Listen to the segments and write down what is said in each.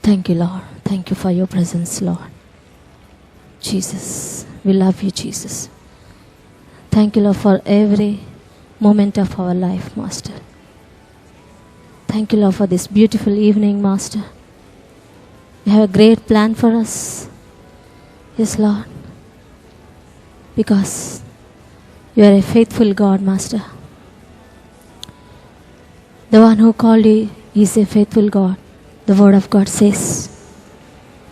Thank you, Lord. Thank you for your presence, Lord. Jesus, we love you, Jesus. Thank you, Lord, for every moment of our life, Master. Thank you, Lord, for this beautiful evening, Master. You have a great plan for us. Yes, Lord. Because you are a faithful God, Master. The one who called you is a faithful God. The Word of God says,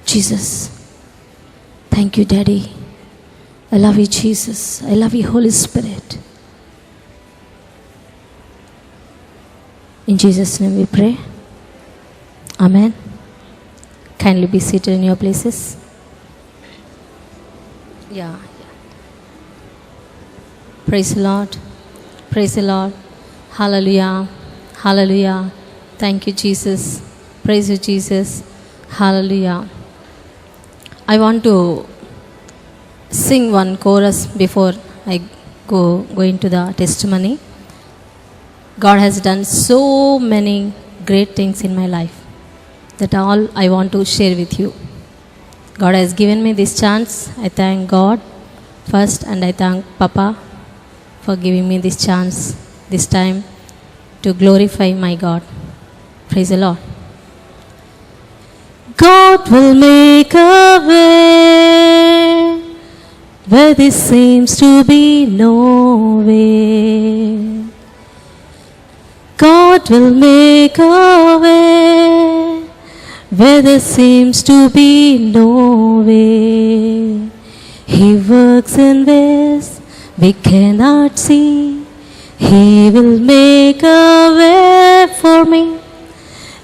Jesus, thank you, Daddy. I love you, Jesus. I love you, Holy Spirit. In Jesus' name we pray. Amen. Kindly be seated in your places. Yeah. Praise the Lord. Praise the Lord. Hallelujah. Hallelujah. Thank you, Jesus. Praise you, Jesus. Hallelujah. I want to sing one chorus before I go into the testimony. God has done so many great things in my life. That all I want to share with you. God has given me this chance. I thank God first, and I thank Papa for giving me this chance, this time, to glorify my God. Praise the Lord. God will make a way where there seems to be no way. God will make a way where there seems to be no way. He works in ways we cannot see. He will make a way for me.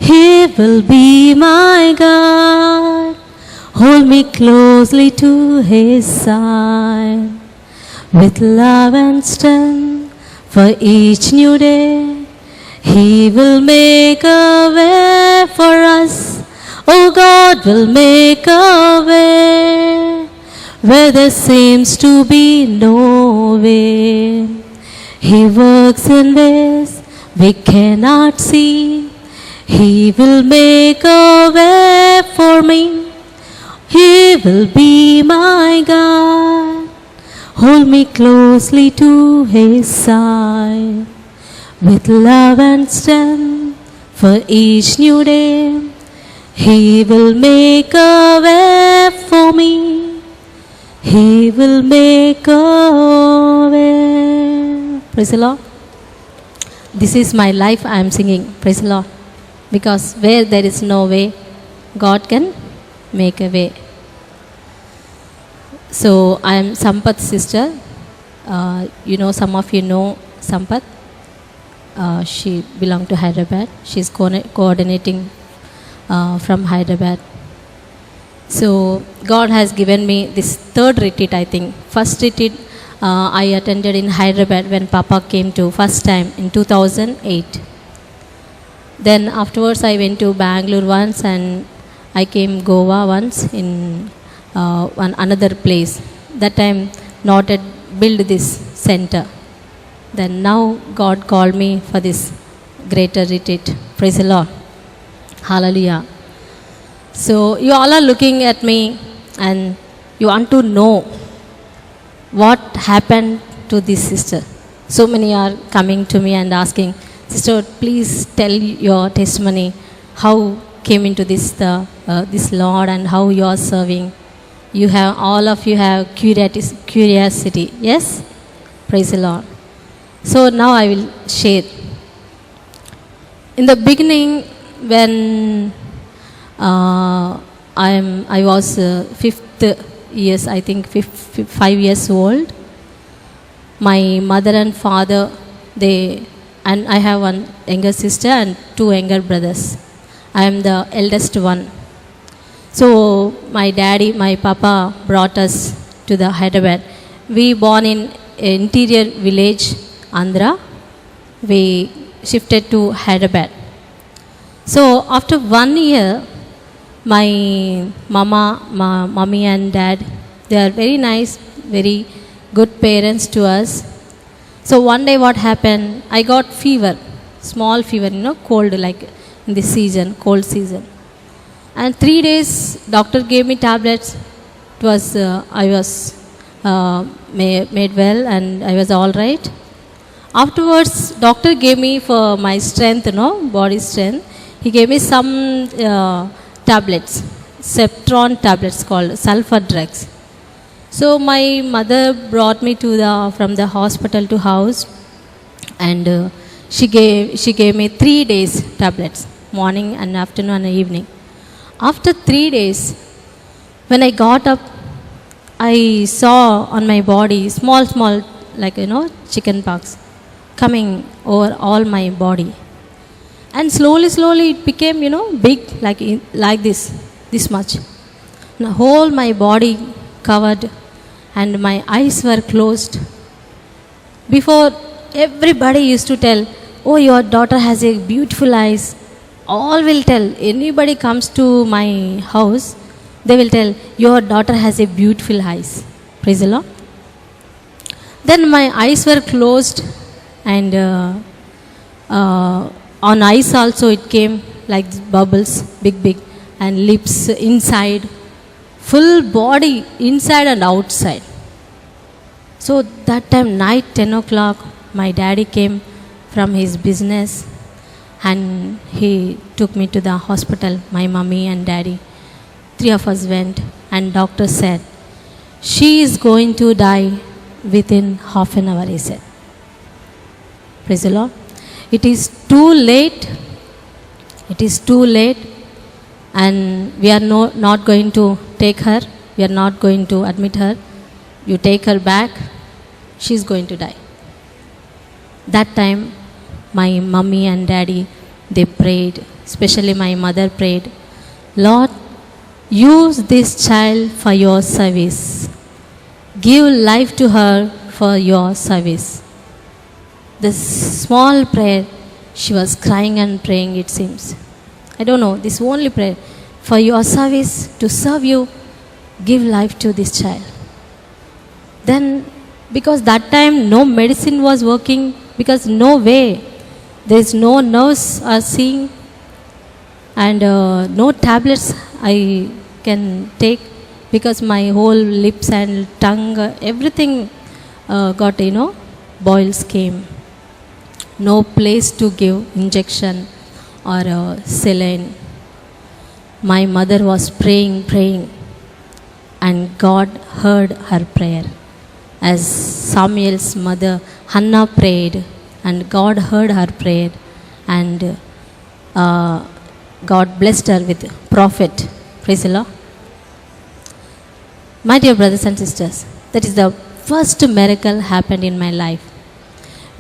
He will be my God. Hold me closely to His side. With love and strength for each new day, He will make a way for us. Oh, God will make a way where there seems to be no way. He works in ways we cannot see. He will make a way for me. He will be my God. Hold me closely to His side. With love and strength for each new day, He will make a way for me. He will make a way. Praise the Lord. This is my life I am singing. Praise the Lord. Because where there is no way, God can make a way. So I am Sampath's sister. Some of you know Sampath. She belongs to Hyderabad. She is coordinating from Hyderabad. So God has given me this third retreat, I think. First retreat I attended in Hyderabad when Papa came to first time in 2008. Then afterwards I went to Bangalore once, and I came Goa once in another place. That time not yet build this center. Then now God called me for this greater retreat. Praise the Lord. Hallelujah. So you all are looking at me and you want to know what happened to this sister. So many are coming to me and asking, sister, please tell your testimony. How came into this Lord and how you are serving. All of you have curiosity. Yes? Praise the Lord. So now I will share. In the beginning, when I was 5 years old, my mother and father, and I have one younger sister and 2 younger brothers. I am the eldest one. So my papa brought us to the Hyderabad. We born in interior village, Andhra. We shifted to Hyderabad. So after 1 year, my mommy and dad, they are very nice, very good parents to us. So one day what happened, I got fever, small fever, cold, like in this season, cold season. And 3 days, doctor gave me tablets. It was, I was made well and I was all right. Afterwards, doctor gave me for my strength, body strength. He gave me some tablets, Septron tablets called sulfur drugs. So my mother brought me from the hospital to house, and she gave me 3 days tablets, morning and afternoon and evening. After 3 days, when I got up, I saw on my body small, like chicken pox coming over all my body, and slowly it became big, like this much. The whole my body covered, and my eyes were closed. Before, everybody used to tell, "Oh, your daughter has a beautiful eyes." All will tell. Anybody comes to my house, they will tell, "Your daughter has a beautiful eyes." Praise the Lord. Then my eyes were closed, and on eyes also it came like bubbles, big, and lips inside, full body inside and outside. So that time, night 10 o'clock, my daddy came from his business, and he took me to the hospital, my mommy and daddy. 3 of us went, and doctor said, "She is going to die within half an hour," he said. Praise the Lord. It is too late. It is too late, and we are not going to take her. We are not going to admit her. You take her back. She is going to die. That time, my mommy and daddy, they prayed. Especially my mother prayed, "Lord, use this child for your service. Give life to her for your service." This small prayer, she was crying and praying, it seems. I don't know, this only prayer. For your service, to serve you, give life to this child. Then, because that time no medicine was working, because no way, there is no nurse or seeing, and no tablets I can take, because my whole lips and tongue, everything got, boils came. No place to give injection or saline. My mother was praying, and God heard her prayer. As Samuel's mother Hannah prayed, and God heard her prayer, and God blessed her with prophet. Praise the Lord. My dear brothers and sisters, that is the first miracle happened in my life.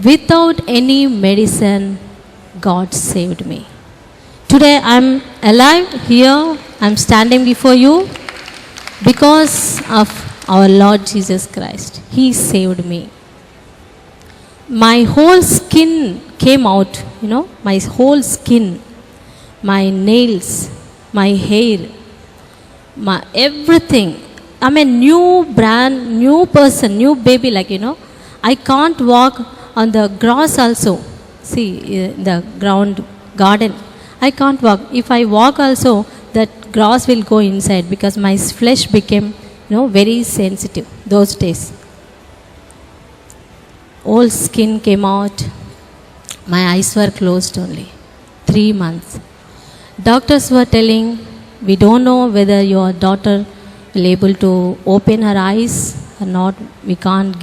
Without any medicine, God saved me. Today I am alive here. I am standing before you because of our Lord Jesus Christ. He saved me. My whole skin came out, my whole skin, my nails, my hair, my everything. I'm a new person, new baby, I can't walk on the grass also. See, the ground, garden, I can't walk. If I walk also, that grass will go inside, because my flesh became, very sensitive those days. All skin came out. My eyes were closed only. 3 months. Doctors were telling, "We don't know whether your daughter will able to open her eyes or not. We can't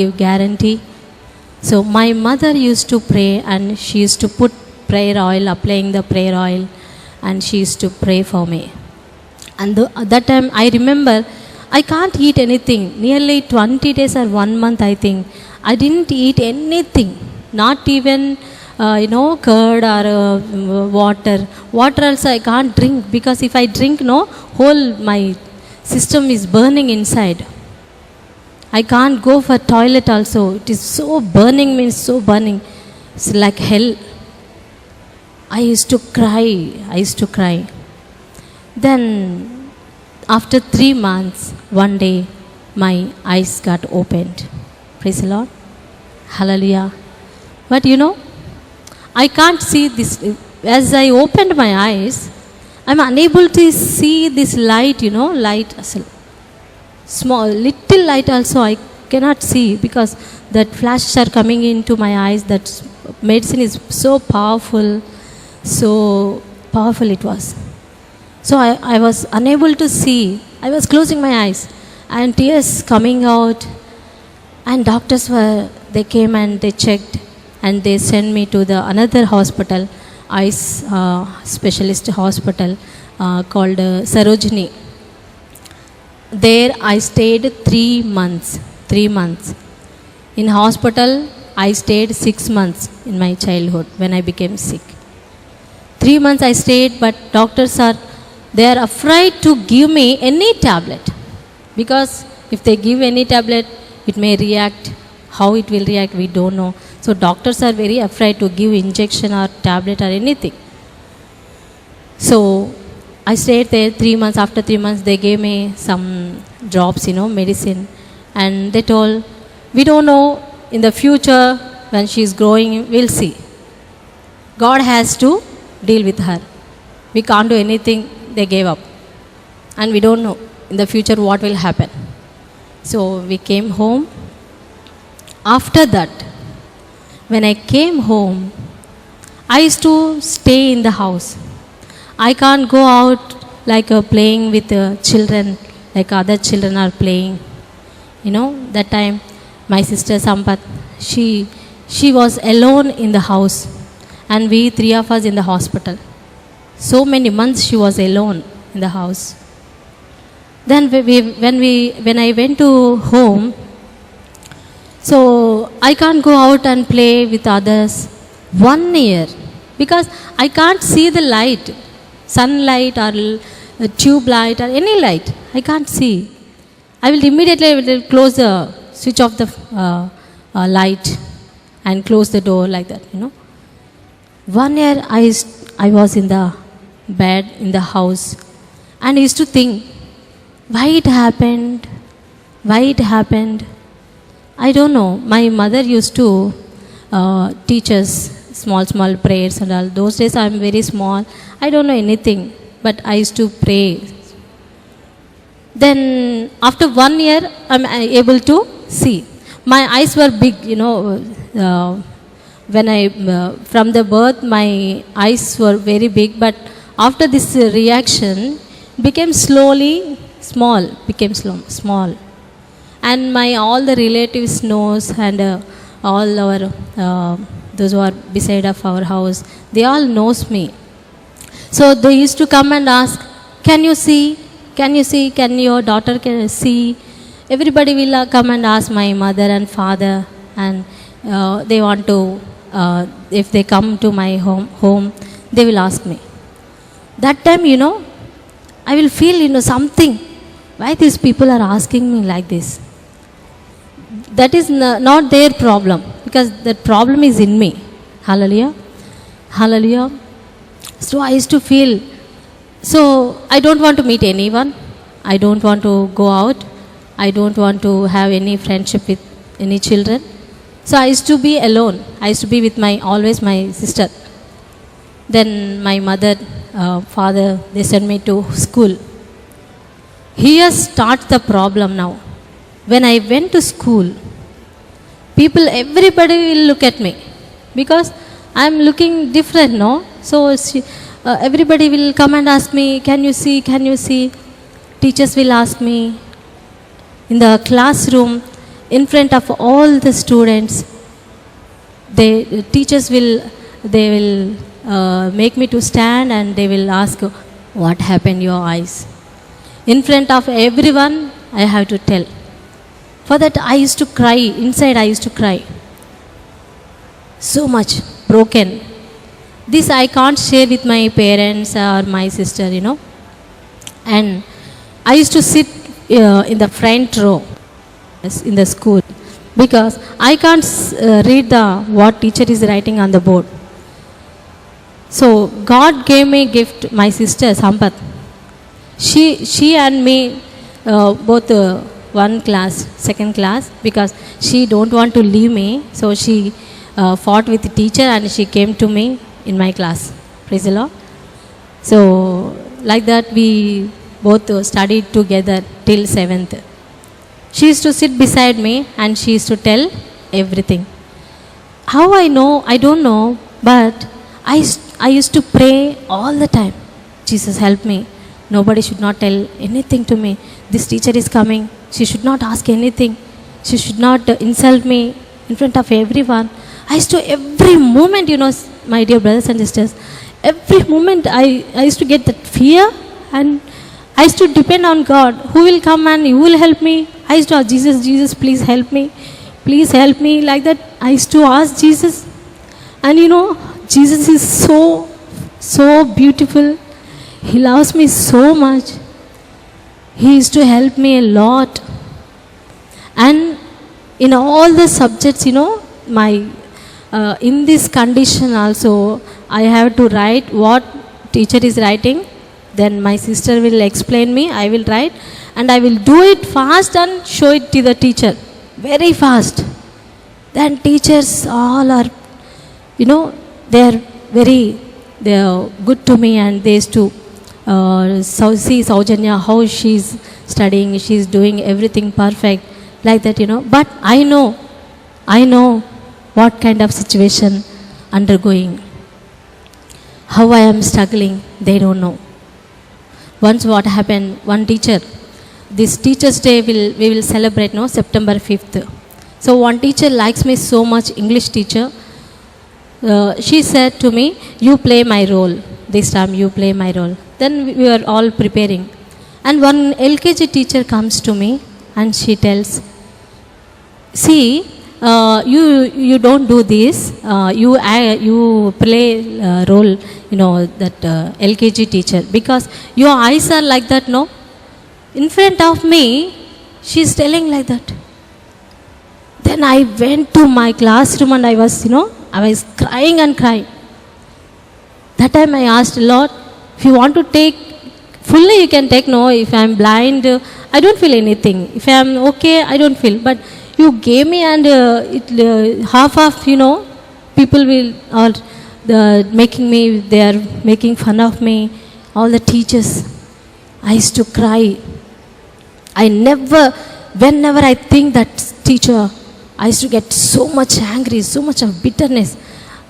give guarantee." So my mother used to pray, and she used to put prayer oil, applying the prayer oil, and she used to pray for me. And at that time, I remember, I can't eat anything. Nearly 20 days or 1 month, I think. I didn't eat anything. Not even, curd or water. Water also I can't drink, because if I drink, whole my system is burning inside. I can't go for toilet also. It is so burning, means so burning. It's like hell. I used to cry. Then, after 3 months, one day, my eyes got opened. Praise the Lord. Hallelujah. But I can't see this. As I opened my eyes, I'm unable to see this light, light, small, little light also I cannot see because that flashes are coming into my eyes. That medicine is so powerful it was. So I was unable to see. I was closing my eyes and tears coming out, and they came and they checked and they sent me to the another hospital, eyes specialist hospital called Soginia. There I stayed 3 months. 3 months. In hospital, I stayed 6 months in my childhood when I became sick. 3 months I stayed, but doctors are afraid to give me any tablet. Because if they give any tablet, it may react. How it will react, we don't know. So doctors are very afraid to give injection or tablet or anything. So I stayed there 3 months. After 3 months, they gave me some drops, medicine. And they told, we don't know in the future when she is growing, we'll see. God has to deal with her. We can't do anything. They gave up. And we don't know in the future what will happen. So we came home. After that, when I came home, I used to stay in the house. I can't go out like playing with children, like other children are playing. That time my sister Sampath, she was alone in the house, and we 3 of us in the hospital. So many months she was alone in the house. Then when I went to home, so I can't go out and play with others 1 year because I can't see the light, sunlight or tube light or any light. I can't see. I will immediately close the switch off the light and close the door like that. 1 year I was in the bed in the house, and I used to think, why it happened? I don't know. My mother used to teach us small prayers and all. Those days I am very small. I don't know anything, but I used to pray. Then after 1 year, I am able to see. My eyes were big, when from the birth, my eyes were very big, but after this reaction, became slowly small, small. And all the relatives knows, and all our, those who are beside of our house, they all knows me. So they used to come and ask, can you see? Can your daughter can see? Everybody will come and ask my mother and father, and they want to, if they come to my home, they will ask me. That time, I will feel, something. Why these people are asking me like this? That is not their problem, because that problem is in me. Hallelujah. Hallelujah. So I used to feel, so I don't want to meet anyone. I don't want to go out. I don't want to have any friendship with any children. So I used to be alone. I used to be with always my sister. Then my mother, father, they sent me to school. Here starts the problem now. When I went to school, everybody will look at me because I am looking different, no? So everybody will come and ask me, can you see? Teachers will ask me. In the classroom, in front of all the students, teachers will make me to stand, and they will ask, what happened to your eyes? In front of everyone, I have to tell. For that, I used to cry. Inside, I used to cry. So much broken. This I can't share with my parents or my sister, And I used to sit in the front row in the school because I can't read what teacher is writing on the board. So God gave me a gift, my sister Sampath. She and me both one class, second class, because she don't want to leave me. So she fought with the teacher and she came to me in my class. Praise the Lord. So like that we both studied together till 7th. She used to sit beside me and she used to tell everything. How I know, I don't know, but I used to pray all the time. Jesus, help me. Nobody should not tell anything to me. This teacher is coming. She should not ask anything. She should not insult me in front of everyone. I used to, every moment, my dear brothers and sisters, every moment I used to get that fear, and I used to depend on God. Who will come and who will help me? I used to ask Jesus, Jesus, please help me. Please help me. Like that, I used to ask Jesus. And Jesus is so beautiful. He loves me so much. He used to help me a lot. And in all the subjects, my in this condition also, I have to write what teacher is writing. Then my sister will explain me, I will write, and I will do it fast and show it to the teacher. Very fast. Then teachers all are, they are good to me, and they used to see Soginia, how she's studying, she's doing everything perfect, like that, But I know what kind of situation undergoing, how I am struggling, they don't know. Once what happened, one teacher, this Teachers' Day we will celebrate, September 5th. So one teacher likes me so much, English teacher. She said to me, you play my role. This time you play my role. Then we were all preparing. And one LKG teacher comes to me and she tells, see, you don't do this. You play role, that LKG teacher, because your eyes are like that, no? In front of me, she's telling like that. Then I went to my classroom and I was crying and crying. That time I asked, Lord, if you want to take fully, you can take. No, if I am blind, I don't feel anything. If I am okay, I don't feel. But you gave me, and half of people will making me. They are making fun of me. All the teachers. I used to cry. Whenever I think that teacher, I used to get so much angry, so much of bitterness.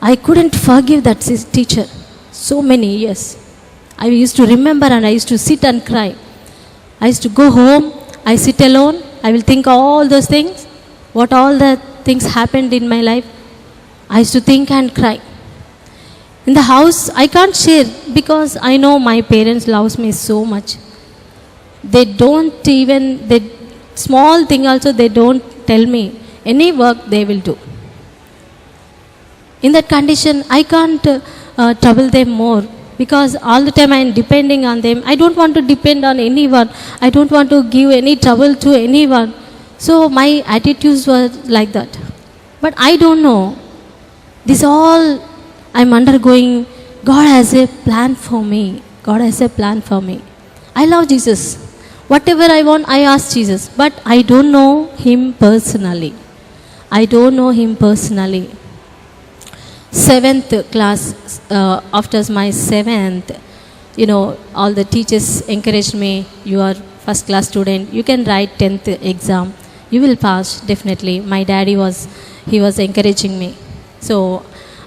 I couldn't forgive that teacher. So many years. I used to remember, and I used to sit and cry. I used to go home, I sit alone, I will think all those things, what all the things happened in my life. I used to think and cry. In the house, I can't share, because I know my parents loves me so much. They don't even, small thing also they don't tell me. Any work they will do. In that condition, I can't trouble them more, because all the time I am depending on them. I don't want to depend on anyone. I don't want to give any trouble to anyone. So my attitudes were like that. But I don't know. This all I'm undergoing, God has a plan for me. God has a plan for me. I love Jesus. Whatever I want, I ask Jesus. But I don't know Him personally. I don't know Him personally. 7th class, after my 7th, all the teachers encouraged me, you are first class student, you can write 10th exam, you will pass, definitely. My daddy was encouraging me. So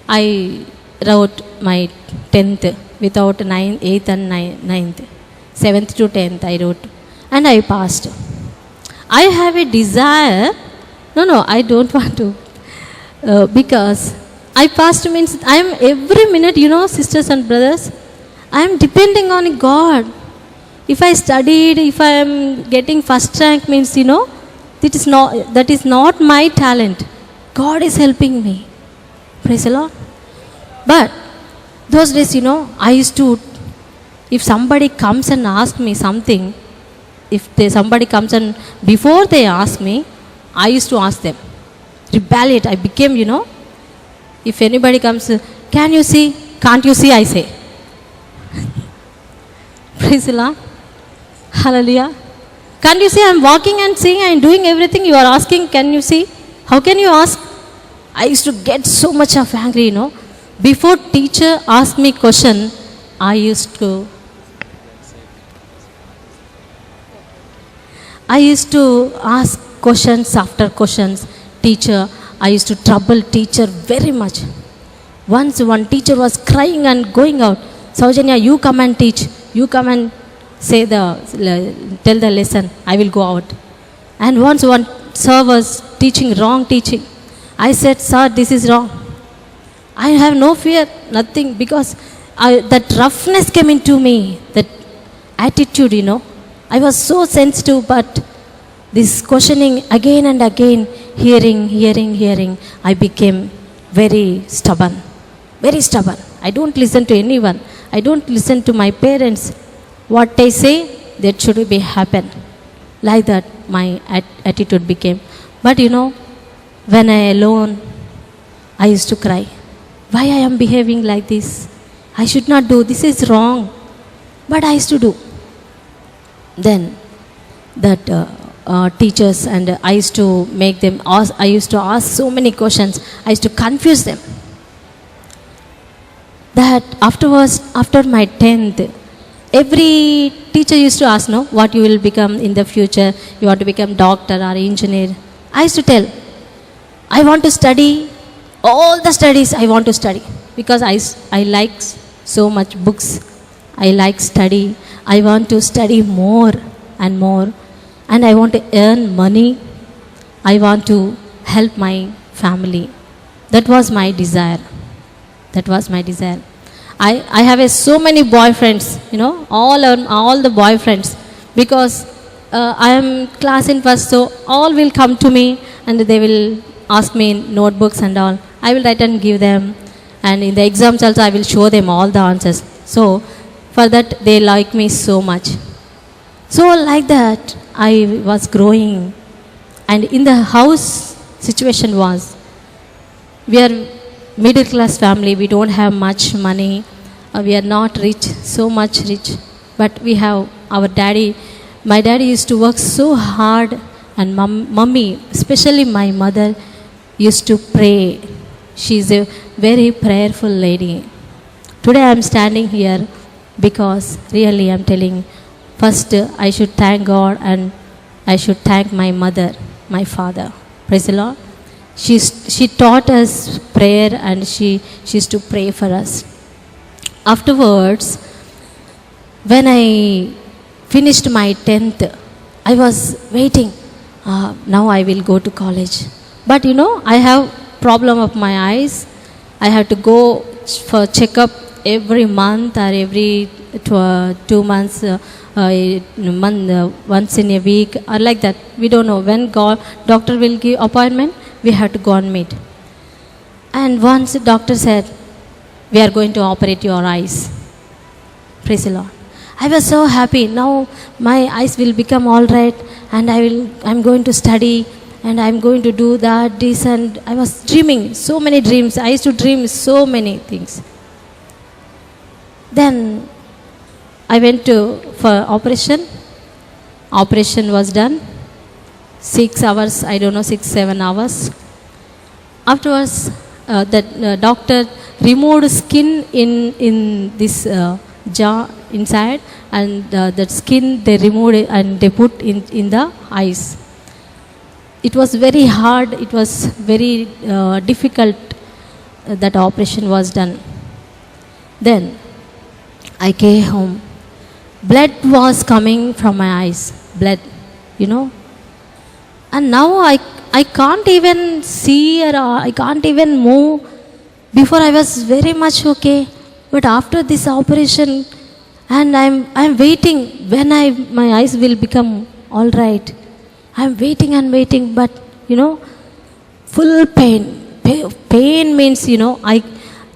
I wrote my 10th without 8th and 9th. 7th to 10th I wrote, and I passed. I have a desire, I don't want to, because I passed means I am every minute, sisters and brothers, I am depending on God. If I studied, if I am getting first rank means, that is not my talent. God is helping me. Praise the Lord. But those days, I used to, if somebody comes and asks me something, somebody comes and before they ask me, I used to ask them. Rebellion. I became, if anybody comes, can you see? Can't you see? I say. Praise the Lord. Hallelujah. Can't you see? I'm walking and seeing and doing everything. You are asking, can you see? How can you ask? I used to get so much of angry, Before teacher asked me question, I used to I used to ask questions after questions. Teacher, I used to trouble teacher very much. Once one teacher was crying and going out. Soginia, you come and teach. You come and tell the lesson. I will go out. And once one sir was teaching wrong teaching. I said, sir, this is wrong. I have no fear, nothing, because that roughness came into me, that attitude, I was so sensitive, but this questioning again and again, hearing, I became very stubborn. Very stubborn. I don't listen to anyone. I don't listen to my parents. What they say, that should be happen. Like that, my attitude became. But when I alone, I used to cry. Why I am behaving like this? I should not do. This is wrong. But I used to do. Then that teachers, and I used to make them ask. I used to ask so many questions. I used to confuse them. That afterwards, after my 10th, every teacher used to ask, no, what you will become in the future. You want to become doctor or engineer. I used to tell, I want to study all the studies I want to study, because I like so much books. I like study. I want to study more and more, and I want to earn money. I want to help my family. That was my desire. That was my desire. I have so many boyfriends, all the boyfriends, because I am class in first, so all will come to me and they will ask me in notebooks and all. I will write and give them, and in the exams also I will show them all the answers. So for that they like me so much. So like that I was growing, and in the house situation was, we are middle class family, we don't have much money, we are not rich, so much rich, but we have our daddy. My daddy used to work so hard, and mummy, especially my mother, used to pray. She is a very prayerful lady. Today I am standing here because really I am telling, first I should thank God, and I should thank my mother, my father. Praise the Lord. She taught us prayer, and she used to pray for us. Afterwards, when I finished my 10th, I was waiting. Now I will go to college. But I have problem of my eyes. I have to go for checkup every month or every 2 months, once in a week, or like that. We don't know when doctor will give appointment. We have to go and meet. And once the doctor said, we are going to operate your eyes. Praise the Lord. I was so happy. Now my eyes will become all right, and I'm going to study, and I'm going to do that, this, and I was dreaming so many dreams. I used to dream so many things. Then I went for operation. Operation was done. 6 hours, 6-7 hours. Afterwards, the doctor removed skin in this jaw inside, and that skin they removed it and they put in the eyes. It was very hard. It was very difficult. That operation was done. Then I came home. Blood was coming from my eyes. Blood, And now I can't even see, or I can't even move. Before I was very much okay, but after this operation, and I'm waiting when my eyes will become all right. I'm waiting and waiting, but full pain. Pain means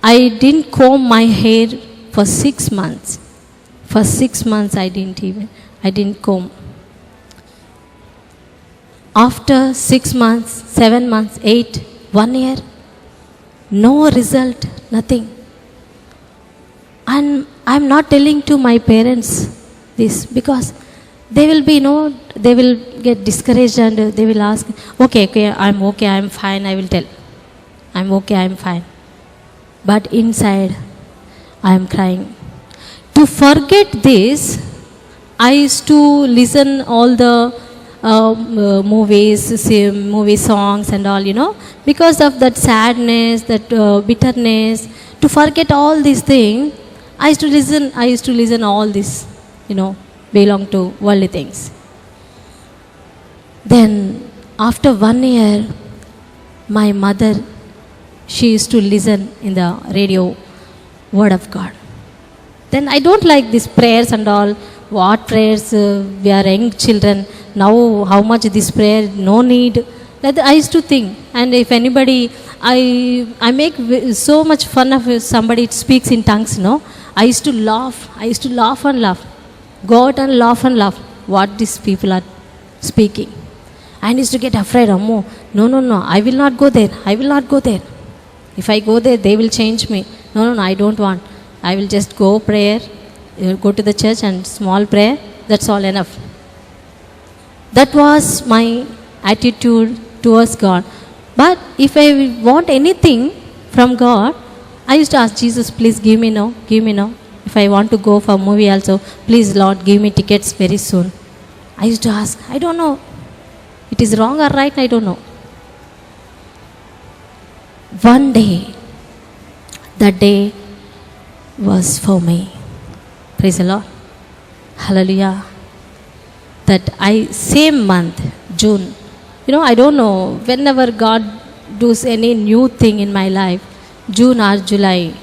I didn't comb my hair for 6 months. For 6 months I didn't comb. After 6 months, 7 months, 8, 1 year, no result, nothing. And I'm not telling to my parents this, because they will be, they will get discouraged, and they will ask, okay, I'm fine, I will tell. I'm okay, I'm fine. But inside, I am crying. To forget this, I used to listen all the movies, movie songs and all, because of that sadness, that bitterness, to forget all these things, I used to listen all this, belong to worldly things. Then after 1 year, my mother, she used to listen in the radio word of God. Then I don't like these prayers and all. What prayers? We are young children. Now how much this prayer? No need. That I used to think. And if anybody, I make so much fun of if somebody speaks in tongues, I used to laugh. I used to laugh and laugh. Go out and laugh and laugh. What these people are speaking. I used to get afraid. No, I will not go there. I will not go there. If I go there, they will change me. No, I don't want. I will just go prayer, go to the church and small prayer. That's all enough. That was my attitude towards God. But if I want anything from God, I used to ask Jesus, please give me now, give me now. If I want to go for a movie also, please Lord, give me tickets very soon. I used to ask, I don't know. It is wrong or right, I don't know. One day, that day was for me. Praise the Lord. Hallelujah. That same month, June, I don't know, whenever God does any new thing in my life, June or July,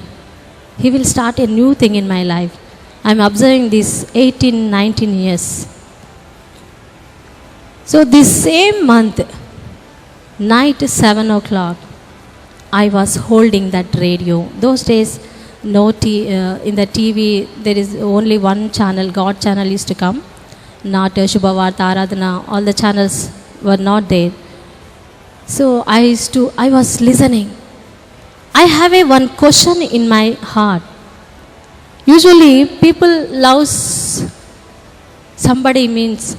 He will start a new thing in my life. I'm observing this 18, 19 years. So this same month, night 7 o'clock, I was holding that radio. Those days, in the TV, there is only one channel, God channel used to come. Not Shubhavarta, Aradhana, all the channels were not there. So I was listening. I have one question in my heart. Usually people love somebody means,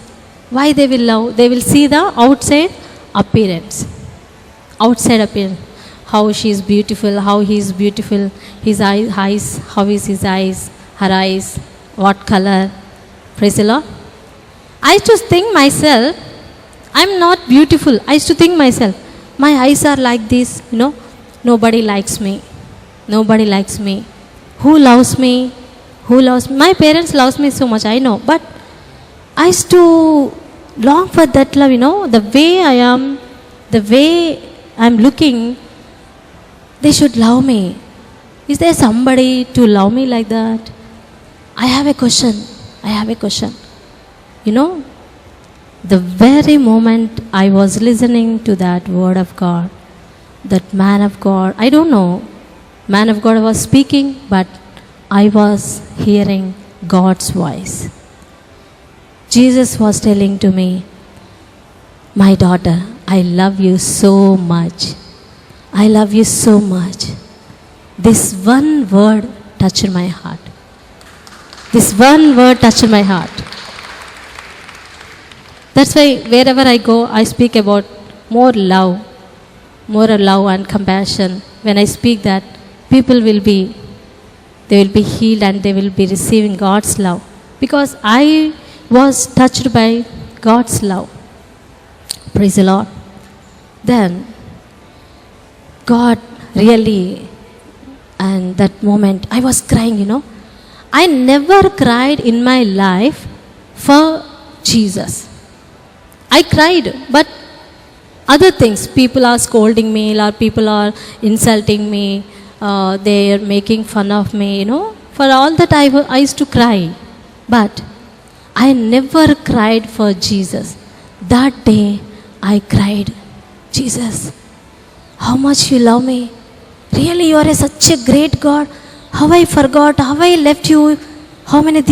why they will love? They will see the outside appearance. Outside appearance. How she is beautiful, how he is beautiful, his eyes, how is his eyes, her eyes, what color. Praise the Lord. I used to think myself, I'm not beautiful. I used to think myself, my eyes are like this, nobody likes me. Nobody likes me. Who loves me? Who loves me? My parents loves me so much, I know. But I used to long for that love, the way I am, the way I'm looking, they should love me. Is there somebody to love me like that? I have a question. The very moment I was listening to that word of God, that man of God, I don't know, man of God was speaking, but I was hearing God's voice. Jesus was telling to me, my daughter, I love you so much. I love you so much. This one word touched my heart. This one word touched my heart. That's why wherever I go, I speak about more love and compassion. When I speak that, people will be healed and they will be receiving God's love. Because I was touched by God's love. Praise the Lord. Then, God really, and that moment, I was crying, I never cried in my life for Jesus. I cried, but other things, people are scolding me, or people are insulting me, they are making fun of me, For all that I used to cry. But I never cried for Jesus. That day, I cried, Jesus, how much you love me. Really, you are such a great God. How I forgot, how I left you. How many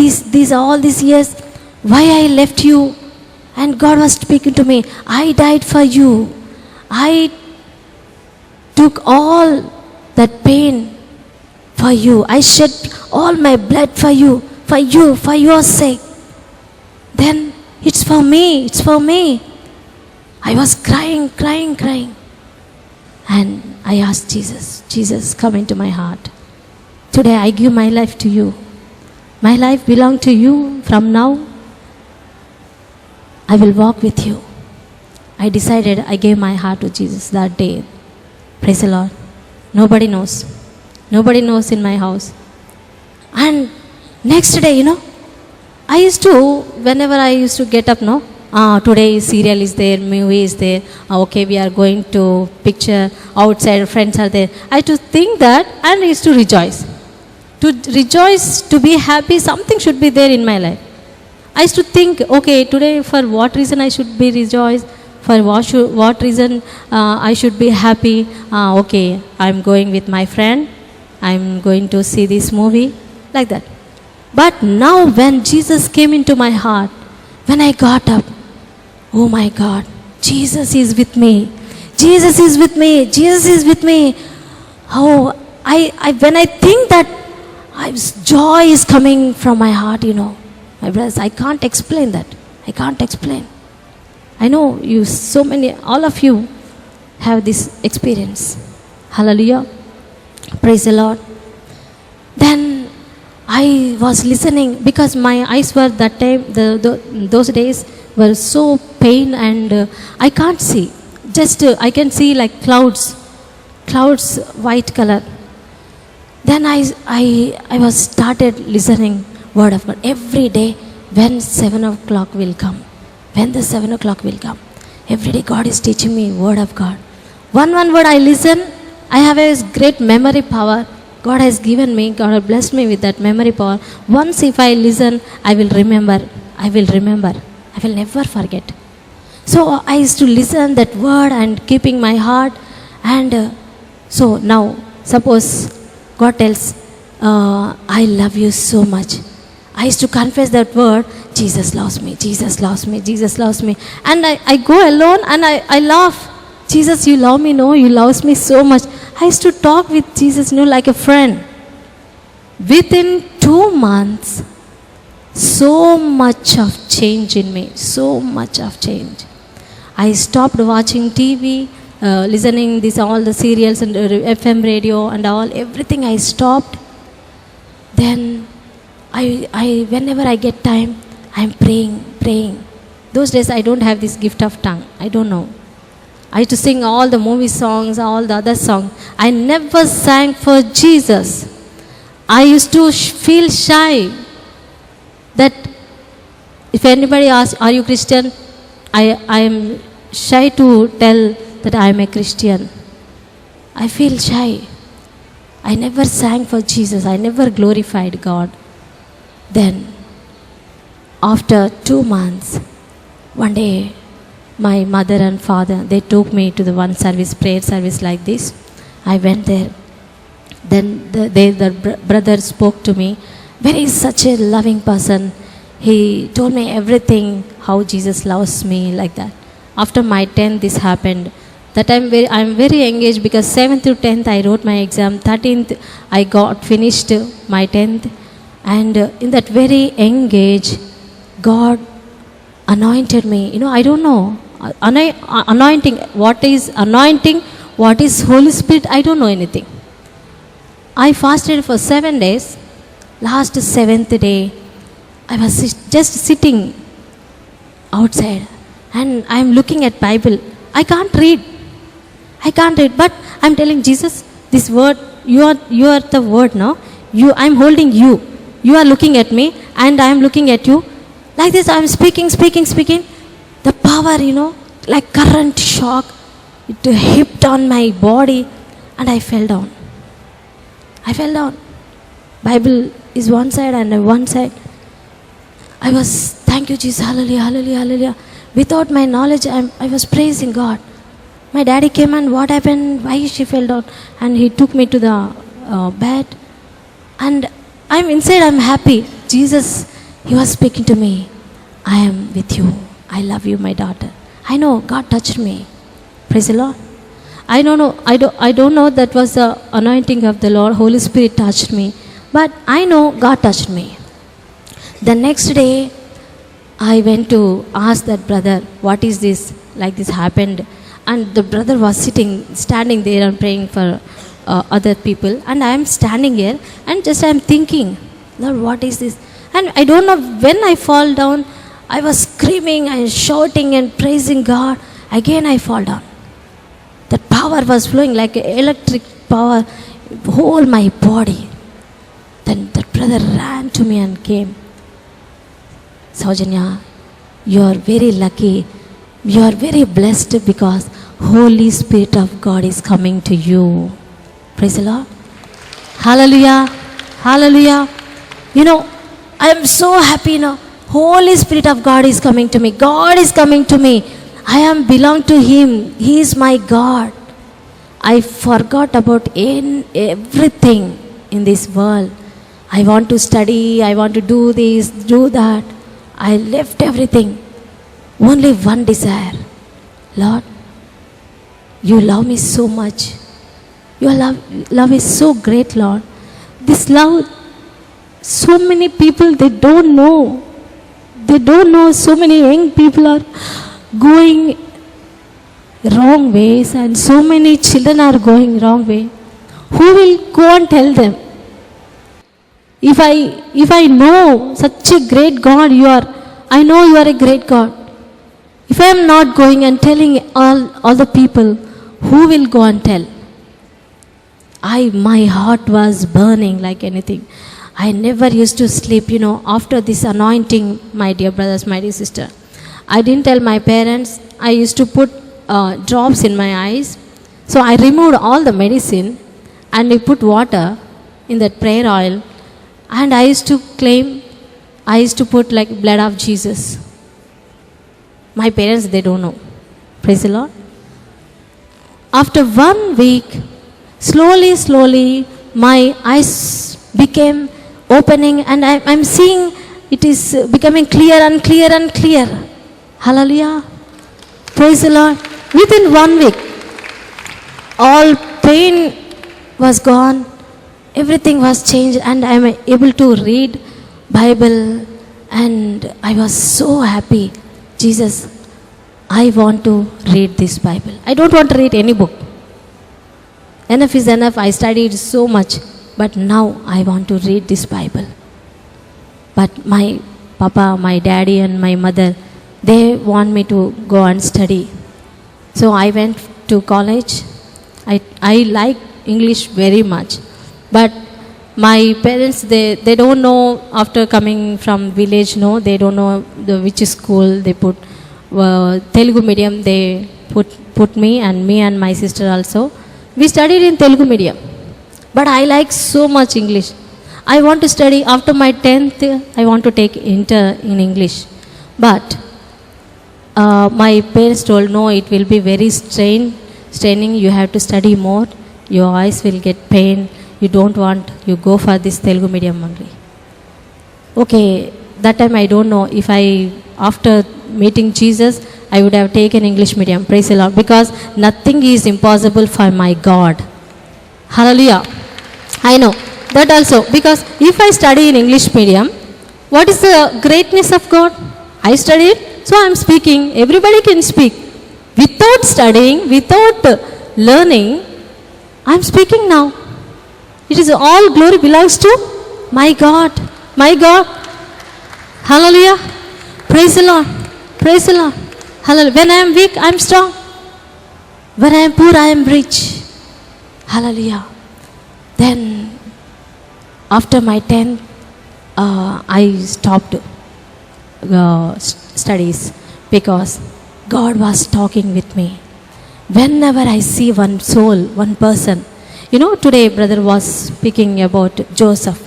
all these years, why I left you. And God was speaking to me, I died for you. I took all that pain for you. I shed all my blood for you, for your sake. Then it's for me. I was crying. And I asked Jesus, come into my heart. Today I give my life to you. My life belongs to you from now. I will walk with you. I decided, I gave my heart to Jesus that day. Praise the Lord. Nobody knows. Nobody knows in my house. And next day, I used to, whenever I used to get up, today serial is there, movie is there, okay, we are going to picture outside, friends are there. I used to think that and I used to rejoice. To rejoice, to be happy, something should be there in my life. I used to think, okay, today for what reason I should be rejoiced, for what reason I should be happy. Okay, I'm going with my friend, I'm going to see this movie, like that. But now when Jesus came into my heart, when I got up, oh my God, Jesus is with me. Jesus is with me. Jesus is with me. Oh, when I think that joy is coming from my heart, my brothers, I can't explain that. I can't explain. I know you, all of you have this experience. Hallelujah. Praise the Lord. Then I was listening because my eyes were that time, those days were so pain and I can't see. Just I can see like clouds, white color. Then I was started listening word of God every day when 7 o'clock will come. When the 7 o'clock will come. Every day God is teaching me word of God. One word I listen, I have a great memory power. God has given me, God has blessed me with that memory power. Once if I listen, I will remember. I will never forget. So I used to listen that word and keeping my heart. And so now, suppose God tells, I love you so much. I used to confess that word, Jesus loves me, Jesus loves me, Jesus loves me. And I go alone and I laugh. Jesus, you love me, no, you love me so much. I used to talk with Jesus, like a friend. Within 2 months, so much of change in me, so much of change. I stopped watching TV, listening all the serials and FM radio and everything I stopped. Then I whenever I get time, I'm praying. Those days I don't have this gift of tongue. I don't know. I used to sing all the movie songs, all the other songs. I never sang for Jesus. I used to feel shy. That if anybody asks, are you Christian? I am shy to tell that I am a Christian. I feel shy. I never sang for Jesus. I never glorified God. Then, after 2 months, one day, my mother and father, they took me to the one service, prayer service like this. I went there. Then the brother spoke to me. Very such a loving person. He told me everything, how Jesus loves me, like that. After my 10th, this happened. That time I'm very engaged because 7th to 10th I wrote my exam. 13th I got finished my 10th. And in that very engage, God anointed me. I don't know. Anointing, what is anointing, what is Holy Spirit, I don't know anything. I fasted for 7 days. Last 7th day, I was just sitting outside and I am looking at Bible. I can't read, but I'm telling Jesus, this word, you are the word now. I'm holding you. You are looking at me and I am looking at you. Like this, I'm speaking. The power, like current shock, it hit on my body and I fell down. Bible is one side and one side. I was, thank you Jesus, hallelujah, hallelujah, hallelujah. Without my knowledge, I was praising God. My daddy came and what happened, why she fell down? And he took me to the bed. And I'm happy. Jesus, he was speaking to me. I am with you. I love you, my daughter. I know God touched me. Praise the Lord. I don't know that was the anointing of the Lord. Holy Spirit touched me. But I know God touched me. The next day, I went to ask that brother, what is this? Like this happened. And the brother was standing there and praying for other people. And I am standing here and just I am thinking, Lord, what is this? And I don't know when I fall down, I was screaming and shouting and praising God. Again I fall down. That power was flowing like electric power, whole my body. Then that brother ran to me and came. Soginia, you are very lucky. You are very blessed because Holy Spirit of God is coming to you. Praise the Lord. Hallelujah. Hallelujah. You know, I am so happy now. Holy Spirit of God is coming to me. God is coming to me. I am belong to Him. He is my God. I forgot about everything in this world. I want to study. I want to do this, do that. I left everything. Only one desire. Lord, you love me so much. Your love is so great, Lord. This love, so many people, they don't know. They don't know. So many young people are going wrong ways and so many children are going wrong way. Who will go and tell them? If I know such a great God you are, I know you are a great God. If I am not going and telling all the people, who will go and tell? My heart was burning like anything. I never used to sleep, after this anointing, my dear brothers, my dear sister. I didn't tell my parents. I used to put drops in my eyes. So I removed all the medicine and I put water in that prayer oil. And I used to put like blood of Jesus. My parents, they don't know. Praise the Lord. After 1 week, slowly, my eyes became opening and I'm seeing it is becoming clear and clear and clear. Hallelujah. Praise the Lord. Within 1 week, all pain was gone. Everything was changed and I am able to read Bible and I was so happy. Jesus, I want to read this Bible. I don't want to read any book. Enough is enough. I studied so much. But now I want to read this Bible. But my papa, my daddy and my mother, they want me to go and study. So I went to college. I like English very much. But my parents, they don't know after coming from village, no, they don't know which school they put. Telugu medium they put me and my sister also. We studied in Telugu medium. But I like so much English. I want to study after my 10th, I want to take inter in English. But my parents told, no, it will be very straining. You have to study more. Your eyes will get pain. You don't want, you go for this Telugu medium only. Okay, that time I don't know if after meeting Jesus, I would have taken English medium. Praise the Lord. Because nothing is impossible for my God. Hallelujah. I know that also. Because if I study in English medium, what is the greatness of God? I studied, so I am speaking. Everybody can speak. Without studying, without learning, I am speaking now. It is all glory belongs to my God. My God. Hallelujah. Praise the Lord. Praise the Lord. Hallelujah. When I am weak, I am strong. When I am poor, I am rich. Hallelujah. Then, after my 10th, I stopped studies because God was talking with me. Whenever I see one soul, one person, today brother was speaking about Joseph.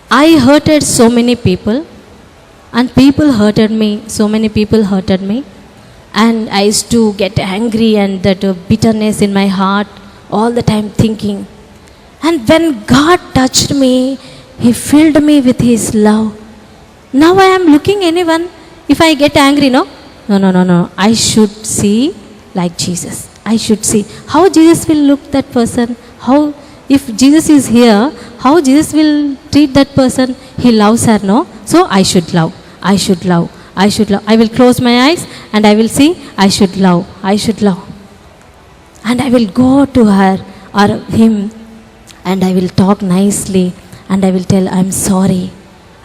I hurted so many people and people hurted me, so many people hurted me. And I used to get angry and that bitterness in my heart all the time thinking. And when God touched me, He filled me with His love. Now I am looking anyone, if I get angry, no. I should see like Jesus. I should see how Jesus will look that person. How, if Jesus is here, how Jesus will treat that person. He loves her, no. So I should love. I should love. I should love. I will close my eyes and I will see. I should love. I should love. And I will go to her or him and I will talk nicely and I will tell, I am sorry.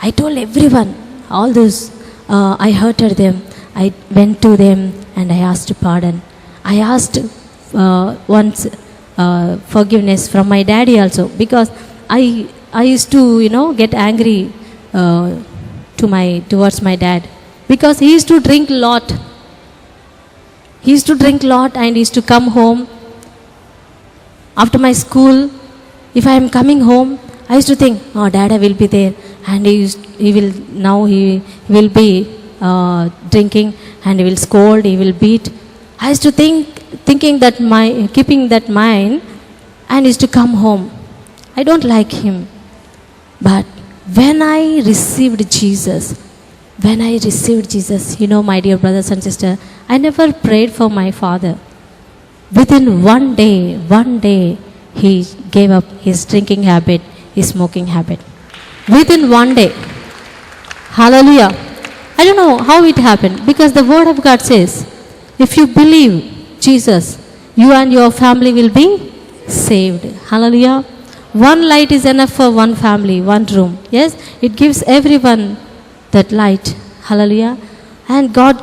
I told everyone, all those, I hurted them. I went to them and I asked pardon. I asked once forgiveness from my daddy also, because I used to, get angry towards my dad, because he used to drink a lot. He used to drink a lot and he used to come home after my school. If I am coming home, I used to think, oh, Dada will be there, and he will be drinking, and he will scold, he will beat. I used to keeping that mind, and used to come home. I don't like him. But when I received Jesus, my dear brothers and sisters, I never prayed for my father. Within one day, he gave up his drinking habit, his smoking habit. Within one day. Hallelujah. I don't know how it happened, because the word of God says, if you believe Jesus, you and your family will be saved. Hallelujah. One light is enough for one family, one room. Yes, it gives everyone that light. Hallelujah. And God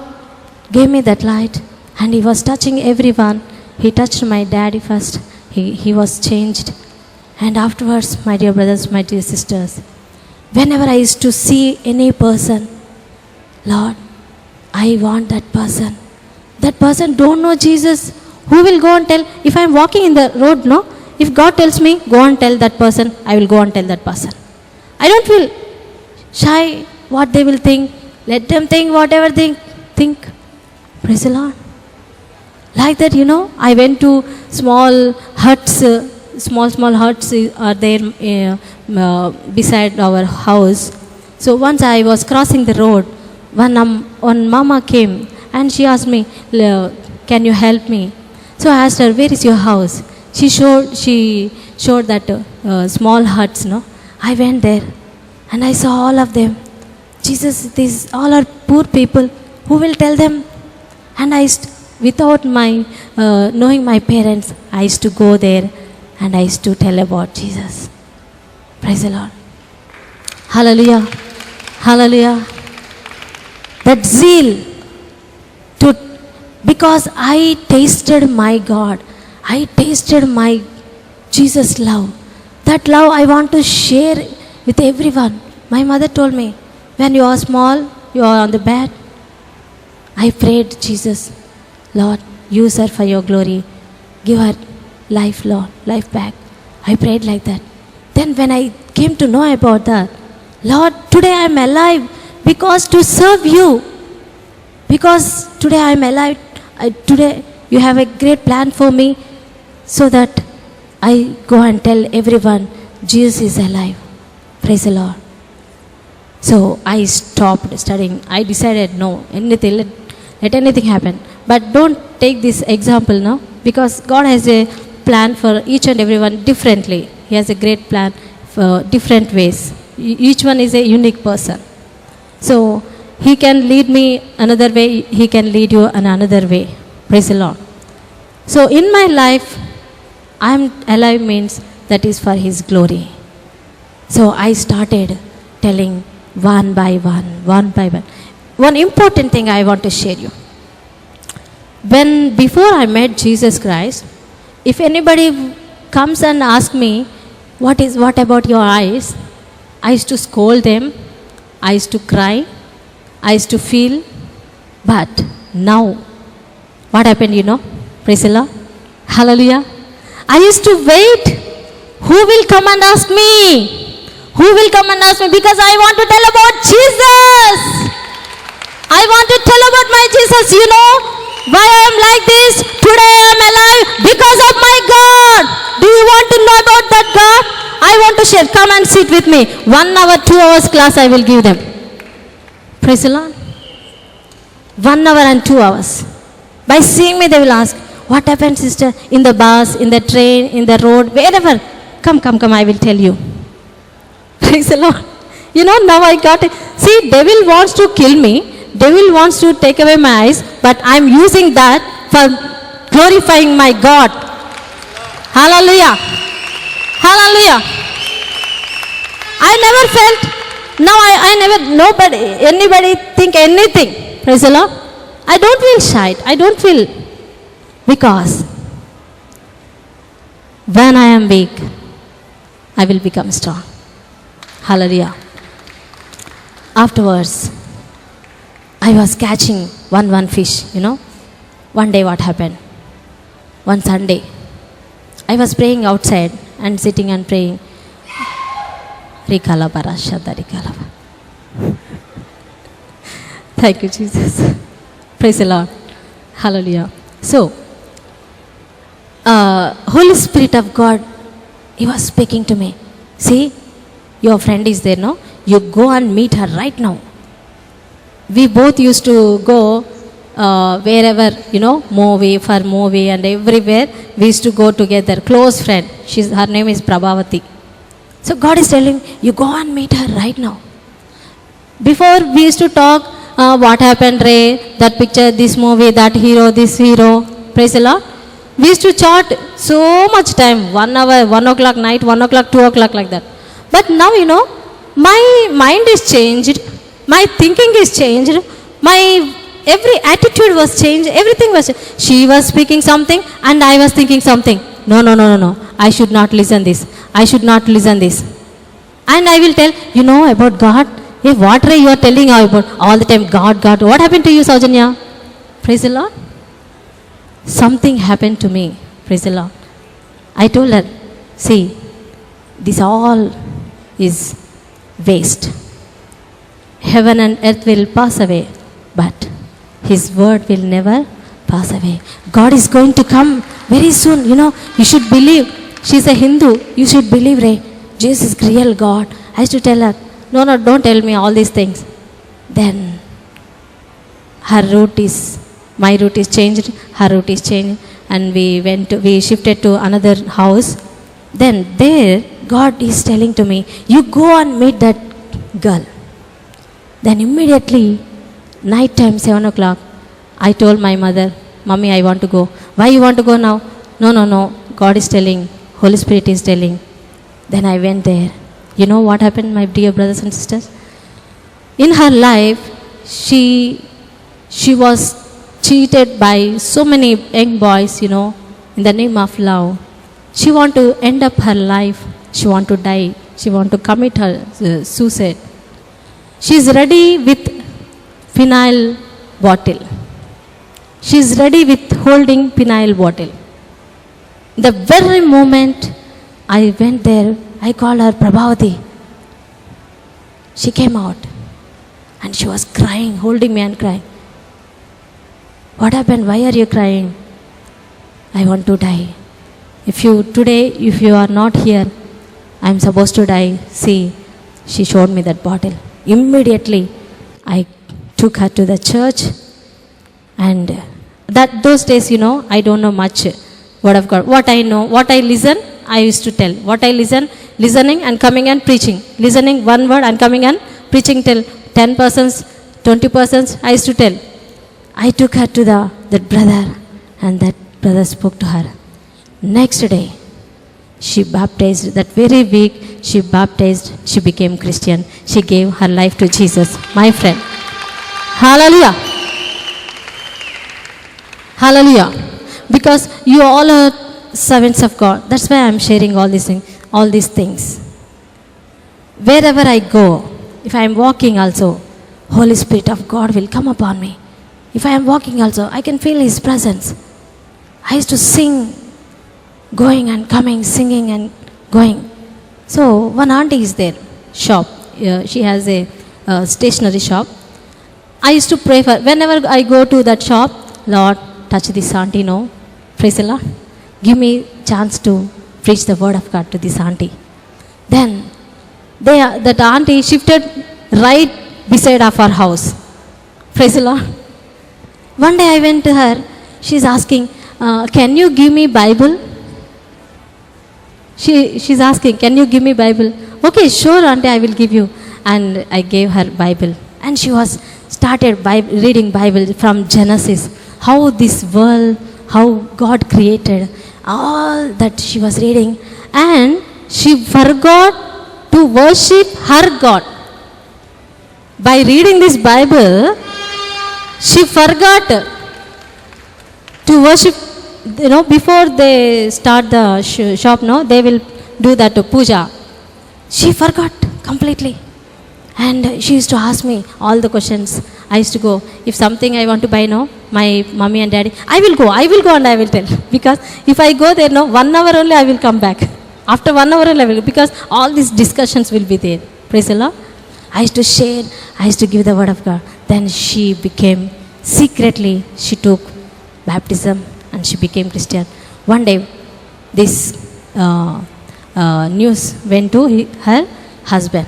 gave me that light, and he was touching everyone. He touched my daddy first. He was changed. And afterwards, my dear brothers, my dear sisters, whenever I used to see any person, Lord, I want that person. That person don't know Jesus. Who will go and tell? If I am walking in the road, no? If God tells me, go and tell that person, I will go and tell that person. I don't feel shy what they will think. Let them think whatever they think. Praise the Lord. Like that, I went to small huts, small huts are there beside our house. So once I was crossing the road, one mama came and she asked me, can you help me? So I asked her, where is your house? She showed that small huts, no? I went there and I saw all of them. Jesus, these all are poor people. Who will tell them? And without my knowing my parents, I used to go there and I used to tell about Jesus. Praise the Lord. Hallelujah. Hallelujah. That zeal because I tasted my God. I tasted my Jesus love. That love I want to share with everyone. My mother told me, when you are small, you are on the bed. I prayed, Jesus, Lord, use her for your glory. Give her life, Lord, life back. I prayed like that. Then when I came to know about that, Lord, today I am alive because to serve you. Because today I am alive. Today you have a great plan for me, so that I go and tell everyone, Jesus is alive. Praise the Lord. So I stopped studying. I decided, no, let anything happen. But don't take this example now, because God has a plan for each and everyone differently. He has a great plan for different ways. Each one is a unique person. So He can lead me another way, He can lead you in another way. Praise the Lord. So in my life, I am alive means that is for His glory. So I started telling one by one. One important thing I want to share you. Before I met Jesus Christ, if anybody comes and asks me, what about your eyes? I used to scold them. I used to cry. I used to feel. But now, what happened, Praise the Lord. Hallelujah. I used to wait. Who will come and ask me? Who will come and ask me? Because I want to tell about Jesus. I want to tell about my Jesus. Why I am like this? Today I am alive because of my God. Do you want to know about that God? I want to share. Come and sit with me. 1 hour, 2 hours class I will give them. Praise the Lord. 1 hour and 2 hours. By seeing me, they will ask, what happened, sister? In the bus, in the train, in the road, wherever. Come, I will tell you. Praise the Lord. Now I got it. See, devil wants to kill me. Devil wants to take away my eyes. But I am using that for glorifying my God. Hallelujah. Hallelujah. I never felt Now I never, nobody, anybody think anything. Praise the Lord. I don't feel shy. I don't feel, because when I am weak, I will become strong. Hallelujah. Afterwards, I was catching one fish, One day what happened? One Sunday, I was praying outside and sitting and praying. Thank you, Jesus. Praise the Lord. Hallelujah. So, Holy Spirit of God, He was speaking to me. See, your friend is there, no? You go and meet her right now. We both used to go wherever, movie and everywhere. We used to go together. Close friend. Her name is Prabhavati. So God is telling, you go and meet her right now. Before we used to talk, what happened, Ray, that picture, this movie, that hero, this hero. Praise the Lord. We used to chat so much time, 1 hour, 1 o'clock night, 1 o'clock, 2 o'clock, like that. But now, my mind is changed, my thinking is changed, my every attitude was changed, everything was changed. She was speaking something and I was thinking something. No. I should not listen this. I should not listen this. And I will tell, about God. Hey, what Ray you are telling about? All the time, God. What happened to you, Soginia? Praise the Lord. Something happened to me. Praise the Lord. I told her, see, this all is waste. Heaven and earth will pass away, but His word will never pass away. God is going to come very soon. You should believe. She's a Hindu. You should believe, Ray. Jesus is real God. I used to tell her, no, don't tell me all these things. Then my route is changed, her route is changed, and we shifted to another house. Then there, God is telling to me, you go and meet that girl. Then immediately, night time, 7 o'clock, I told my mother, Mommy, I want to go. Why you want to go now? No. God is telling, Holy Spirit is telling. Then I went there. You know what happened, my dear brothers and sisters? In her life, she was cheated by so many young boys, in the name of love. She want to end up her life. She want to die. She want to commit her suicide. She is ready with phenyl bottle. She is ready with holding phenyl bottle. The very moment I went there, I called her Prabhavati. She came out and she was crying, holding me and crying. What happened? Why are you crying? I want to die. If you are not here, I am supposed to die. See, she showed me that bottle. Immediately, I took her to the church, and those days, I don't know much word of God. What I know, what I listen, I used to tell. What I listening and coming and preaching. Listening one word and coming and preaching till 10 persons, 20 persons, I used to tell. I took her to that brother, and that brother spoke to her. Next day, she baptized. That very week, she baptized. She became Christian. She gave her life to Jesus. My friend. Hallelujah. Hallelujah. Because you all are servants of God. That's why I'm sharing all these things. Wherever I go, if I am walking also, Holy Spirit of God will come upon me. If I am walking also, I can feel His presence. I used to sing, going and coming, singing and going. So one auntie is there, shop. She has a stationery shop. I used to pray for, whenever I go to that shop, Lord, touch this auntie, no? Praise the Lord. Give me chance to preach the word of God to this auntie. Then that auntie shifted right beside of our house. Praise the Lord. One day I went to her. She's asking, can you give me Bible? She's asking, can you give me Bible? Okay, sure, auntie, I will give you. And I gave her Bible. And she was started reading Bible from Genesis. How this world, how God created, all that she was reading. And she forgot to worship her God. by reading this Bible, she forgot to worship, before they start the shop, no, they will do that puja. She forgot completely. And she used to ask me all the questions. I used to go, if something I want to buy, no, my mommy and daddy, I will go and I will tell. Because if I go there, no, 1 hour only I will come back. After 1 hour only I will, because all these discussions will be there. Praise the Lord. I used to share, I used to give the word of God. Then she became, secretly, she took baptism and she became Christian. One day, this news went to her husband.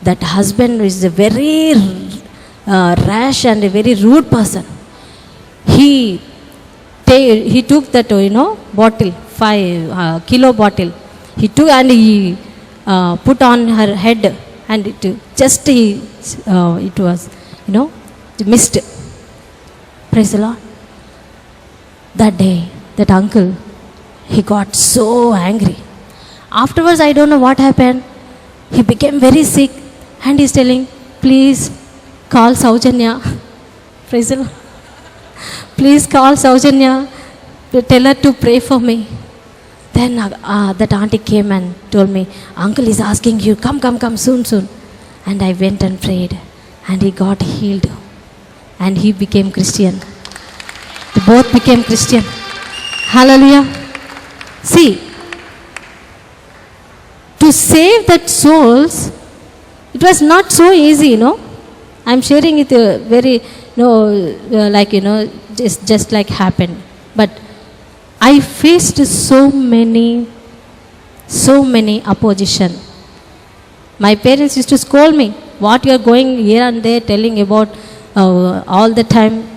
That husband is a very rash and a very rude person. He took that, bottle, 5 kilo bottle. He took and he put on her head, and it was, mist. Praise the Lord. That day, that uncle, he got so angry. Afterwards, I don't know what happened. He became very sick, and he's telling, please call Soginia. Praise the Lord. Please call Soginia. Tell her to pray for me. Then that auntie came and told me, uncle is asking you, come soon. And I went and prayed, and he got healed, and he became Christian. They both became Christian. Hallelujah. See, to save that souls, it was not so easy, I'm sharing it very, just like happened. But I faced so many opposition. My parents used to scold me, what you are going here and there telling about all the time.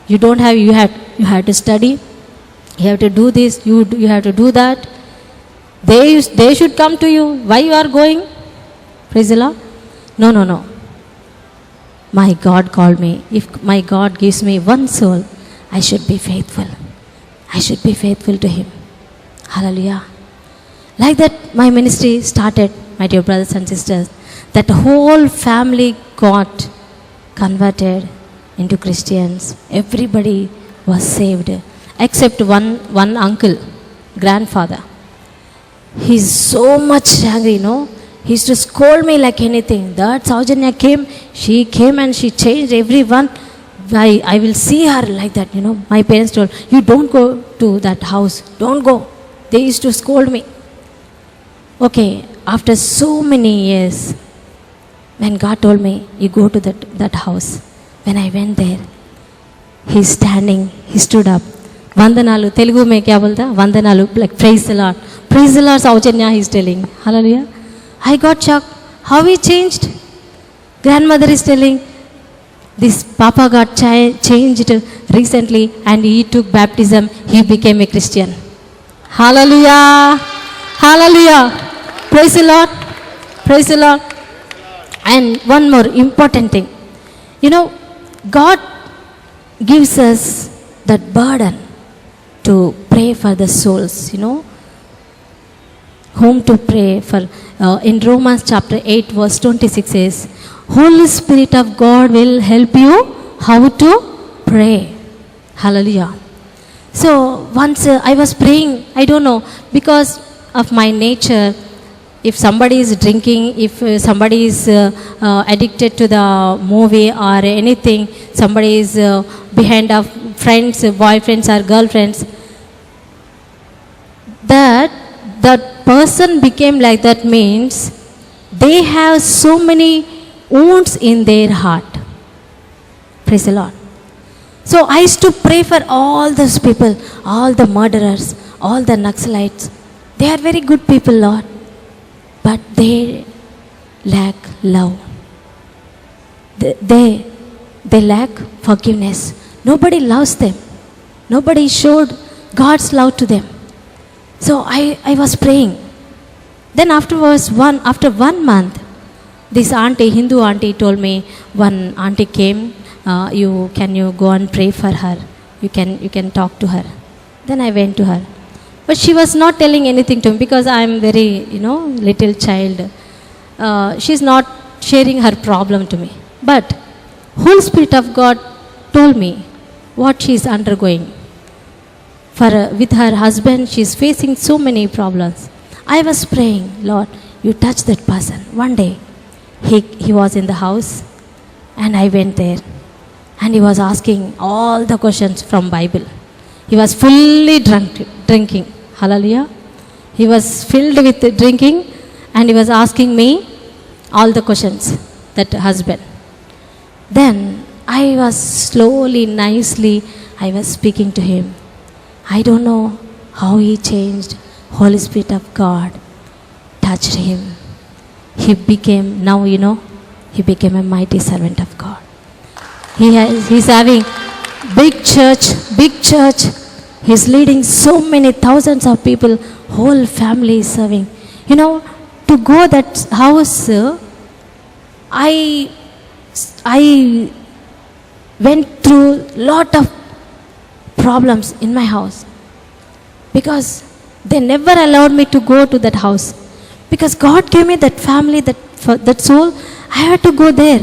You have to study, you have to do this, you have to do that. They should come to you. Why you are going? Praise the Lord. No. My God called me. If my God gives me one soul, I should be faithful. I should be faithful to Him. Hallelujah. Like that, my ministry started, my dear brothers and sisters. That whole family got converted into Christians. Everybody was saved, except one uncle, grandfather. He's so much angry, He used to scold me like anything. That Soginia came and she changed everyone. I will see her like that, My parents told, you don't go to that house. Don't go. They used to scold me. Okay, after so many years, when God told me, you go to that house. When I went there, he's standing, he stood up. Vandanalu, Telugu mein kya bolta? Vandanalu, like praise the Lord. Praise the Lord, Soginia, he's telling. Hallelujah. I got shocked. How he changed? Grandmother is telling, this Papa got changed recently and he took baptism. He became a Christian. Hallelujah. Hallelujah. Praise the Lord. Praise the Lord. And one more important thing. God gives us that burden to pray for the souls, Whom to pray for. In Romans chapter 8 verse 26 says, Holy Spirit of God will help you how to pray. Hallelujah. So once I was praying, I don't know, because of my nature, if somebody is drinking, if somebody is addicted to the movie or anything, somebody is behind of friends, boyfriends or girlfriends, that person became like that means they have so many wounds in their heart. Praise the Lord. So I used to pray for all those people, all the murderers, all the Naxalites. They are very good people, Lord, but they lack love. They lack forgiveness. Nobody loves them. Nobody showed God's love to them. So I was praying. Then afterwards, after 1 month, this auntie, Hindu auntie, told me, one auntie came, can you go and pray for her? You can talk to her. Then I went to her. But she was not telling anything to me because I am very, little child. She's not sharing her problem to me. But Holy Spirit of God told me what she is undergoing. With her husband, she is facing so many problems. I was praying, Lord, you touch that person. One day, he was in the house, and I went there, and he was asking all the questions from Bible. He was fully drinking. Hallelujah. He was filled with drinking, and he was asking me all the questions, that husband. Then I was slowly, nicely, I was speaking to him. I don't know how he changed. Holy Spirit of God touched him. He became, now he became a mighty servant of God. He's having big church. He's leading so many thousands of people. Whole family is serving. To go that house, I went through lot of problems in my house, because they never allowed me to go to that house, because God gave me that family, that soul. I had to go there.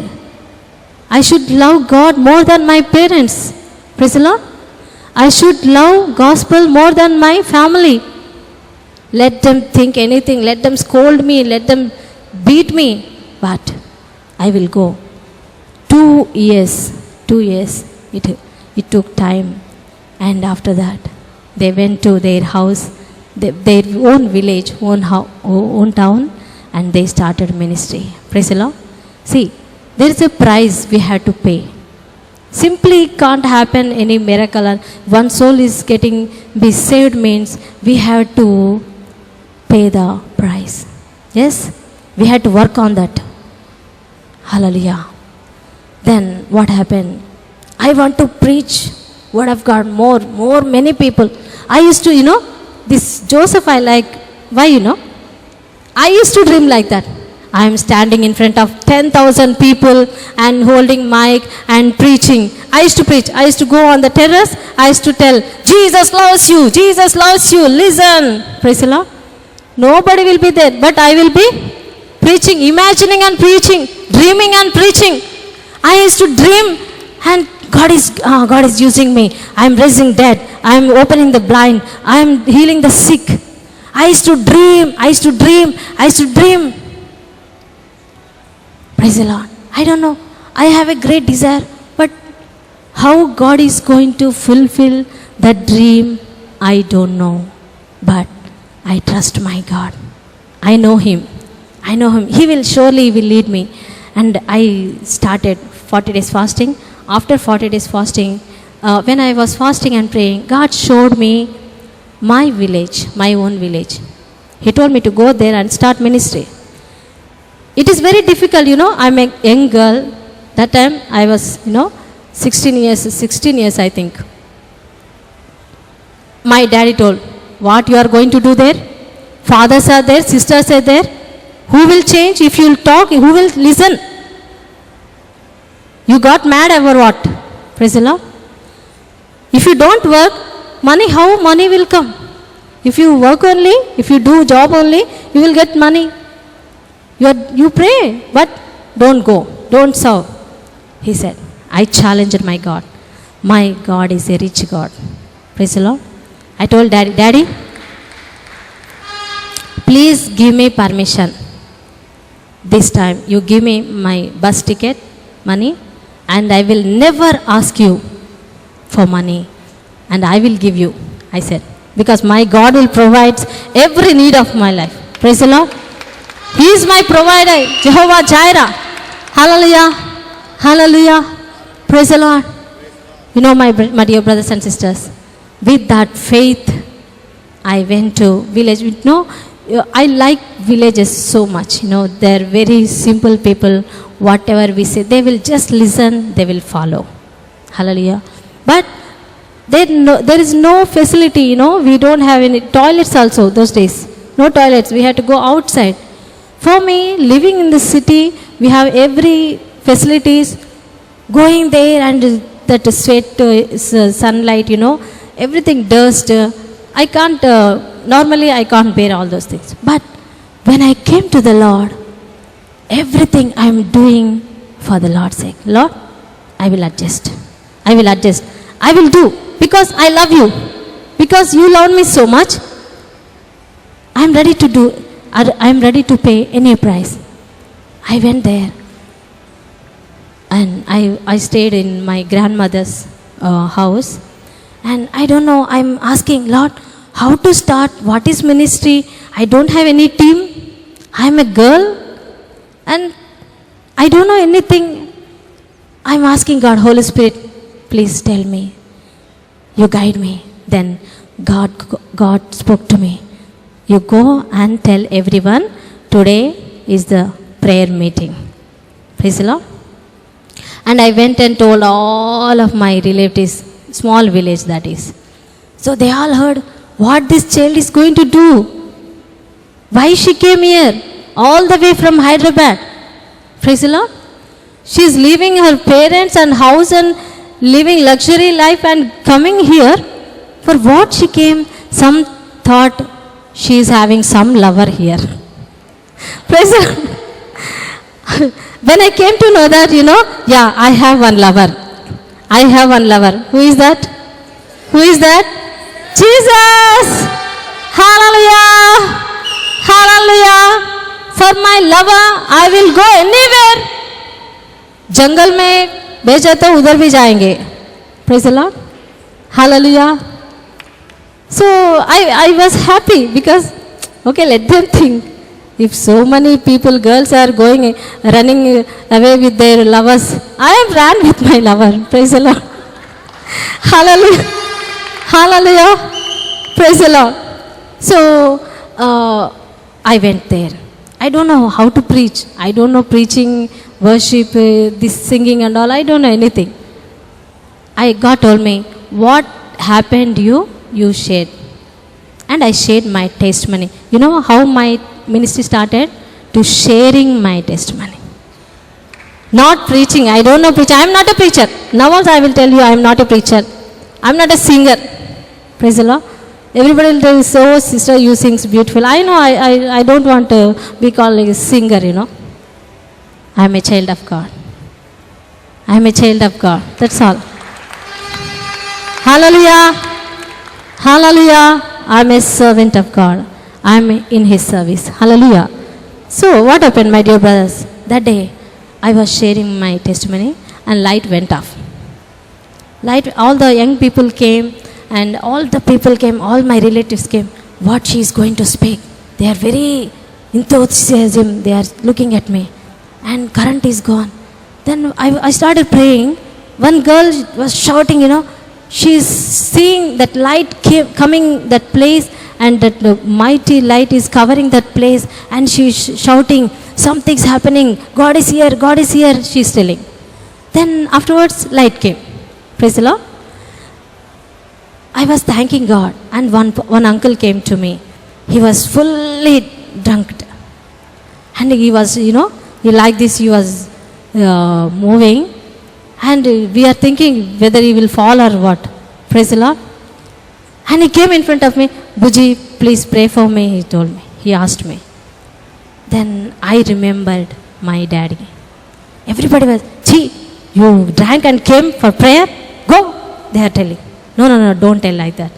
I should love God more than my parents. Praise the Lord. I should love gospel more than my family. Let them think anything, let them scold me, let them beat me, but I will go. 2 years it took time, and after that they went to their house, their own village, own town, and they started ministry. Praise the Lord. See, there is a price we have to pay. Simply can't happen any miracle, and one soul is be saved means we have to pay the price. Yes, we had to work on that. Hallelujah. Then what happened? I want to preach word of God more, many people. I used to, this Joseph I like. Why, I used to dream like that. I am standing in front of 10,000 people and holding mic and preaching. I used to preach. I used to go on the terrace. I used to tell, Jesus loves you. Jesus loves you. Listen. Praise the Lord. Nobody will be there, but I will be preaching, imagining and preaching, dreaming and preaching. I used to dream, and God is using me. I am raising dead. I am opening the blind. I am healing the sick. I used to dream. Praise the Lord. I don't know. I have a great desire, but how God is going to fulfill that dream, I don't know. But I trust my God. I know Him. He will surely lead me. And I started 40 days fasting. After 40 days fasting, when I was fasting and praying, God showed me my village, my own village. He told me to go there and start ministry. It is very difficult, I'm a young girl. That time I was, 16 years I think. My daddy told, what you are going to do there? Fathers are there, sisters are there. Who will change? If you will talk, who will listen? You got mad over what? Praise the Lord. If you don't work, how money will come? If you work only, if you do job only, you will get money. You pray, but don't go, don't serve. He said, I challenged my God. My God is a rich God. Praise the Lord. I told Daddy, please give me permission. This time you give me my bus ticket, money, and I will never ask you for money, and I will give you. I said, because my God will provide every need of my life. Praise the Lord. He is my provider, Jehovah Jireh. Hallelujah. Hallelujah. Praise the Lord. My dear brothers and sisters, with that faith, I went to village. I like villages so much. They are very simple people. Whatever we say, they will just listen, they will follow. Hallelujah. But there is no facility, we don't have any toilets also those days. No toilets, we had to go outside. For me, living in the city, we have every facilities, going there and that sweat, sunlight, everything dust. I can't, normally I can't bear all those things. But when I came to the Lord, everything I am doing for the Lord's sake. Lord, I will adjust. I will adjust. I will do because I love you. Because you love me so much. I am ready to do. I am ready to pay any price. I went there and I stayed in my grandmother's house. And I don't know, I'm asking, Lord, how to start? What is ministry? I don't have any team. I'm a girl and I don't know anything. I'm asking God, Holy Spirit, please tell me. You guide me. Then God spoke to me. You go and tell everyone, today is the prayer meeting. Praise the Lord. And I went and told all of my relatives, small village that is. So they all heard what this child is going to do. Why she came here all the way from Hyderabad. Praise the Lord. She is leaving her parents and house and living luxury life and coming here. For what she came? Some thought she is having some lover here. Praise the Lord. When I came to know that, yeah, I have one lover. I have one lover. Who is that? Who is that? Jesus! Hallelujah! Hallelujah! For my lover, I will go anywhere. जंगल में भेजा तो उधर भी जाएंगे. Praise the Lord. Hallelujah. So I was happy because, okay, let them think. If so many people, girls are going, running away with their lovers, I am ran with my lover. Praise the Lord. Hallelujah. Hallelujah. Praise the Lord. So I went there. I don't know how to preach. I don't know preaching, worship, this singing and all. I don't know anything. God told me, what happened you shared. And I shared my testimony. You know how my ministry started? To sharing my testimony. Not preaching. I don't know preaching. I am not a preacher. Now also I will tell you I am not a preacher. I am not a singer. Praise the Lord. Everybody will tell, so sister, you sing beautiful. I know I don't want to be called a singer, I am a child of God. I am a child of God. That's all. Hallelujah. Hallelujah. I am a servant of God. I am in His service. Hallelujah. So what happened, my dear brothers? That day I was sharing my testimony and light went off. All the young people came and all the people came, all my relatives came. What she is going to speak? They are very enthusiasm. They are looking at me. And current is gone. Then I started praying. One girl was shouting, she is seeing that light coming that place and that mighty light is covering that place and she is shouting, something's happening. God is here. God is here. She is telling. Then afterwards light came. Praise the Lord. I was thanking God and one uncle came to me. He was fully drunk. And he was, he like this, he was moving. And we are thinking whether he will fall or what. Praise the Lord. And he came in front of me. Buji, please pray for me, he told me. He asked me. Then I remembered my daddy. Everybody was, gee, you drank and came for prayer? Go, they are telling. No, don't tell like that.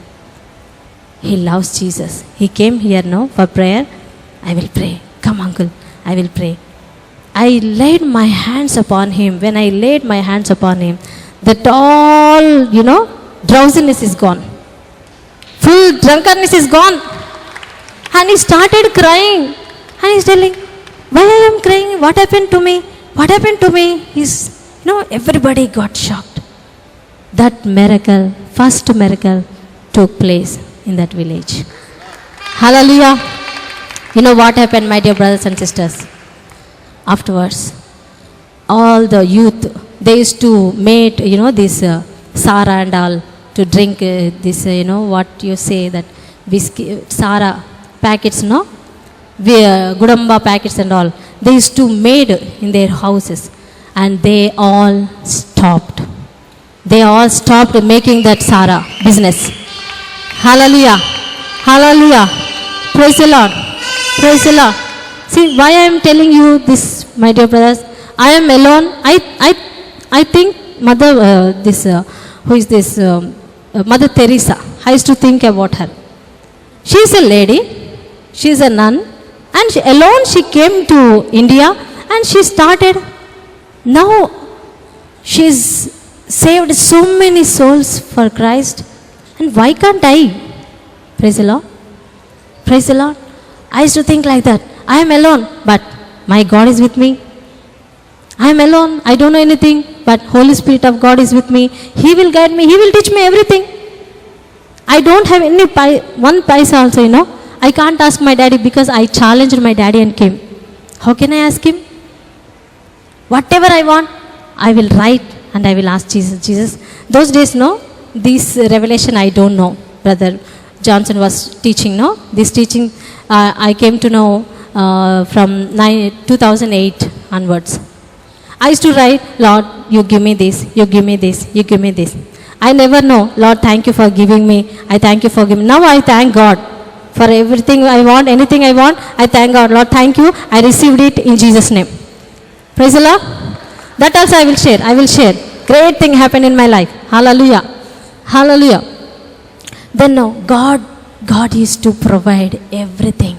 He loves Jesus. He came here now for prayer. I will pray. Come, uncle, I will pray. I laid my hands upon him. When I laid my hands upon him, that all, drowsiness is gone. Full drunkenness is gone. And he started crying. And he's telling, why I am crying? What happened to me? What happened to me? Everybody got shocked. That miracle, first miracle, took place in that village. Hallelujah. You know what happened, my dear brothers and sisters? Afterwards, all the youth, they used to make, this Sara and all, to drink this, what you say, that whiskey, Sara packets, Gudamba packets and all. They used to made in their houses and they all stopped. They all stopped making that Sara business. Hallelujah. Hallelujah. Praise the Lord. Praise the Lord. See, why I am telling you this, my dear brothers? I am alone. I think Mother, who is this, Mother Teresa. I used to think about her. She is a lady, she is a nun, and alone she came to India and she started. Now she is saved so many souls for Christ. And why can't I? Praise the Lord. Praise the Lord. I used to think like that. I am alone, but my God is with me. I am alone. I don't know anything, but Holy Spirit of God is with me. He will guide me. He will teach me everything. I don't have any one paisa also, I can't ask my daddy because I challenged my daddy and came. How can I ask him? Whatever I want, I will write and I will ask Jesus. Jesus, those days, this revelation I don't know. Brother Johnson was teaching, this teaching I came to know from 2008 onwards. I used to write, Lord, you give me this, you give me this, you give me this. I never know, Lord, thank you for giving me. I thank you for giving. Now I thank God for everything I want, anything I want. I thank God. Lord, thank you. I received it in Jesus' name. Praise the Lord. That also I will share. I will share. Great thing happened in my life. Hallelujah. Hallelujah. Then now, God used to provide everything.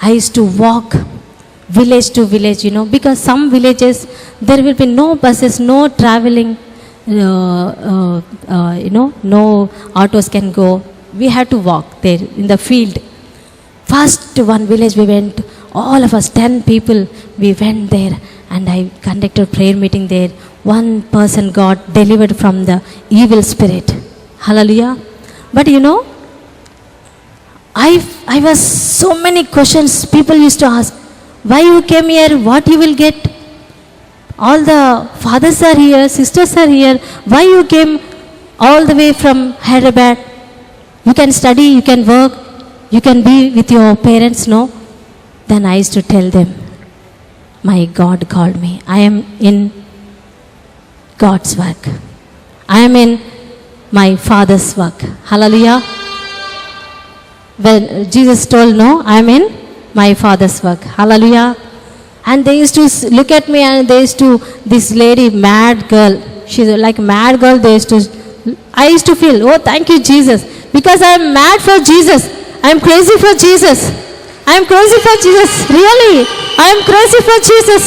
I used to walk village to village, because some villages, there will be no buses, no traveling, no autos can go. We had to walk there in the field. First one village we went, all of us, 10 people, we went there and I conducted prayer meeting there. One person got delivered from the evil spirit. Hallelujah. But I was so many questions people used to ask. Why you came here? What you will get? All the fathers are here, sisters are here. Why you came all the way from Hyderabad? You can study, you can work, you can be with your parents, no? Then I used to tell them, my God called me. I am in God's work. I am in my Father's work. Hallelujah. When Jesus told, no, I am in my Father's work. Hallelujah. And they used to look at me and they used to, this lady, mad girl, she's like mad girl, I used to feel, oh, thank you, Jesus. Because I am mad for Jesus. I am crazy for Jesus. I am crazy for Jesus. Really, I am crazy for Jesus.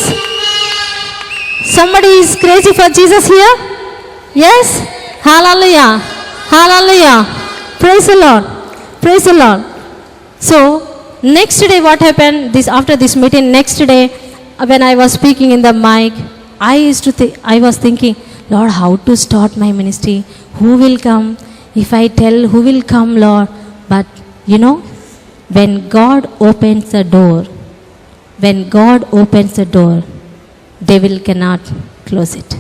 Somebody is crazy for Jesus here? Yes? Hallelujah. Hallelujah. Praise the Lord. Praise the Lord. So, next day what happened, after this meeting, next day, when I was speaking in the mic, I was thinking, Lord, how to start my ministry? Who will come? If I tell, who will come, Lord? But, when God opens the door, devil cannot close it.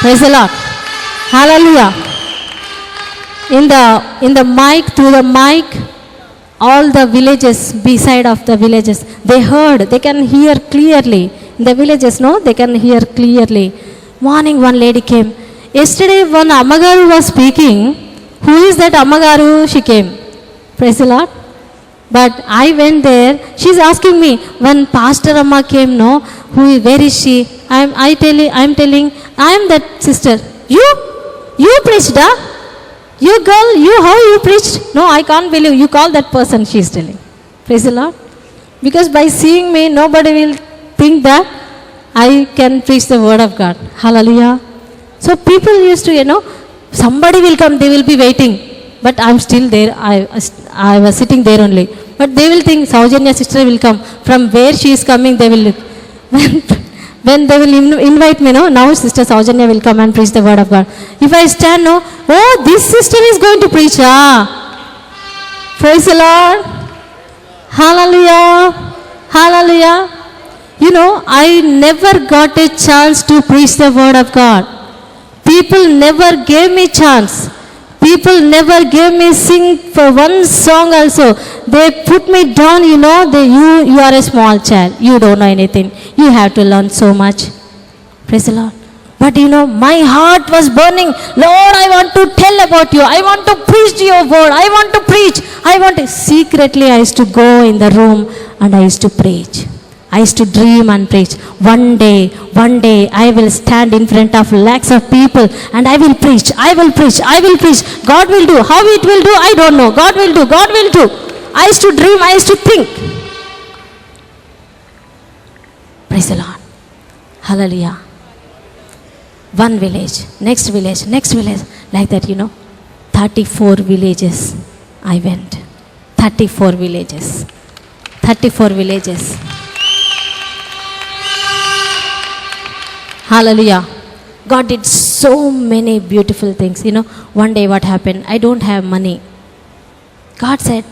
Praise the Lord. Hallelujah. In the mic, through the mic, all the villages, beside of the villages, they can hear clearly. In the villages, they can hear clearly. Morning, one lady came. Yesterday, when Ammagaru was speaking, who is that Ammagaru? She came. Praise the Lord. But I went there. She's asking me, when Pastor Amma came, where is she? I'm telling, I am that sister. You preached, You girl, how you preached? No, I can't believe you call that person, she is telling. Praise the Lord. Because by seeing me, nobody will think that I can preach the word of God. Hallelujah. So people used to, somebody will come, they will be waiting. But I'm still there. I was sitting there only. But they will think Soginia sister will come. From where she is coming, they will look. When they will invite me, now Sister Soginia will come and preach the word of God. If I stand, oh, this sister is going to preach. Praise the Lord. Hallelujah. Hallelujah. I never got a chance to preach the word of God. People never gave me chance. People never gave me sing for one song also. They put me down, you are a small child. You don't know anything. You have to learn so much. Praise the Lord. But my heart was burning. Lord, I want to tell about you. I want to preach your word. I want to preach. Secretly, I used to go in the room and I used to preach. I used to dream and preach. One day, I will stand in front of lakhs of people and I will preach. God will do. How it will do, I don't know. God will do. I used to dream, I used to think. Praise the Lord. Hallelujah. One village, next village. Like that, 34 villages I went. 34 villages. Hallelujah. God did so many beautiful things. One day what happened? I don't have money. God said,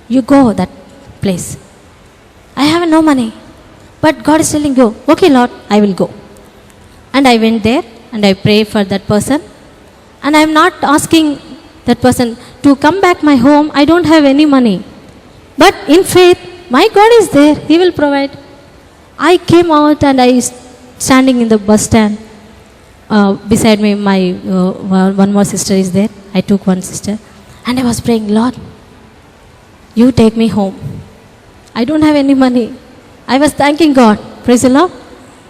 you go that place. I have no money. But God is telling you, okay Lord, I will go. And I went there and I prayed for that person. And I am not asking that person to come back my home. I don't have any money. But in faith, my God is there. He will provide. I came out and I standing in the bus stand. Beside me, my one more sister is there. I took one sister. And I was praying, Lord, you take me home. I don't have any money. I was thanking God. Praise the Lord.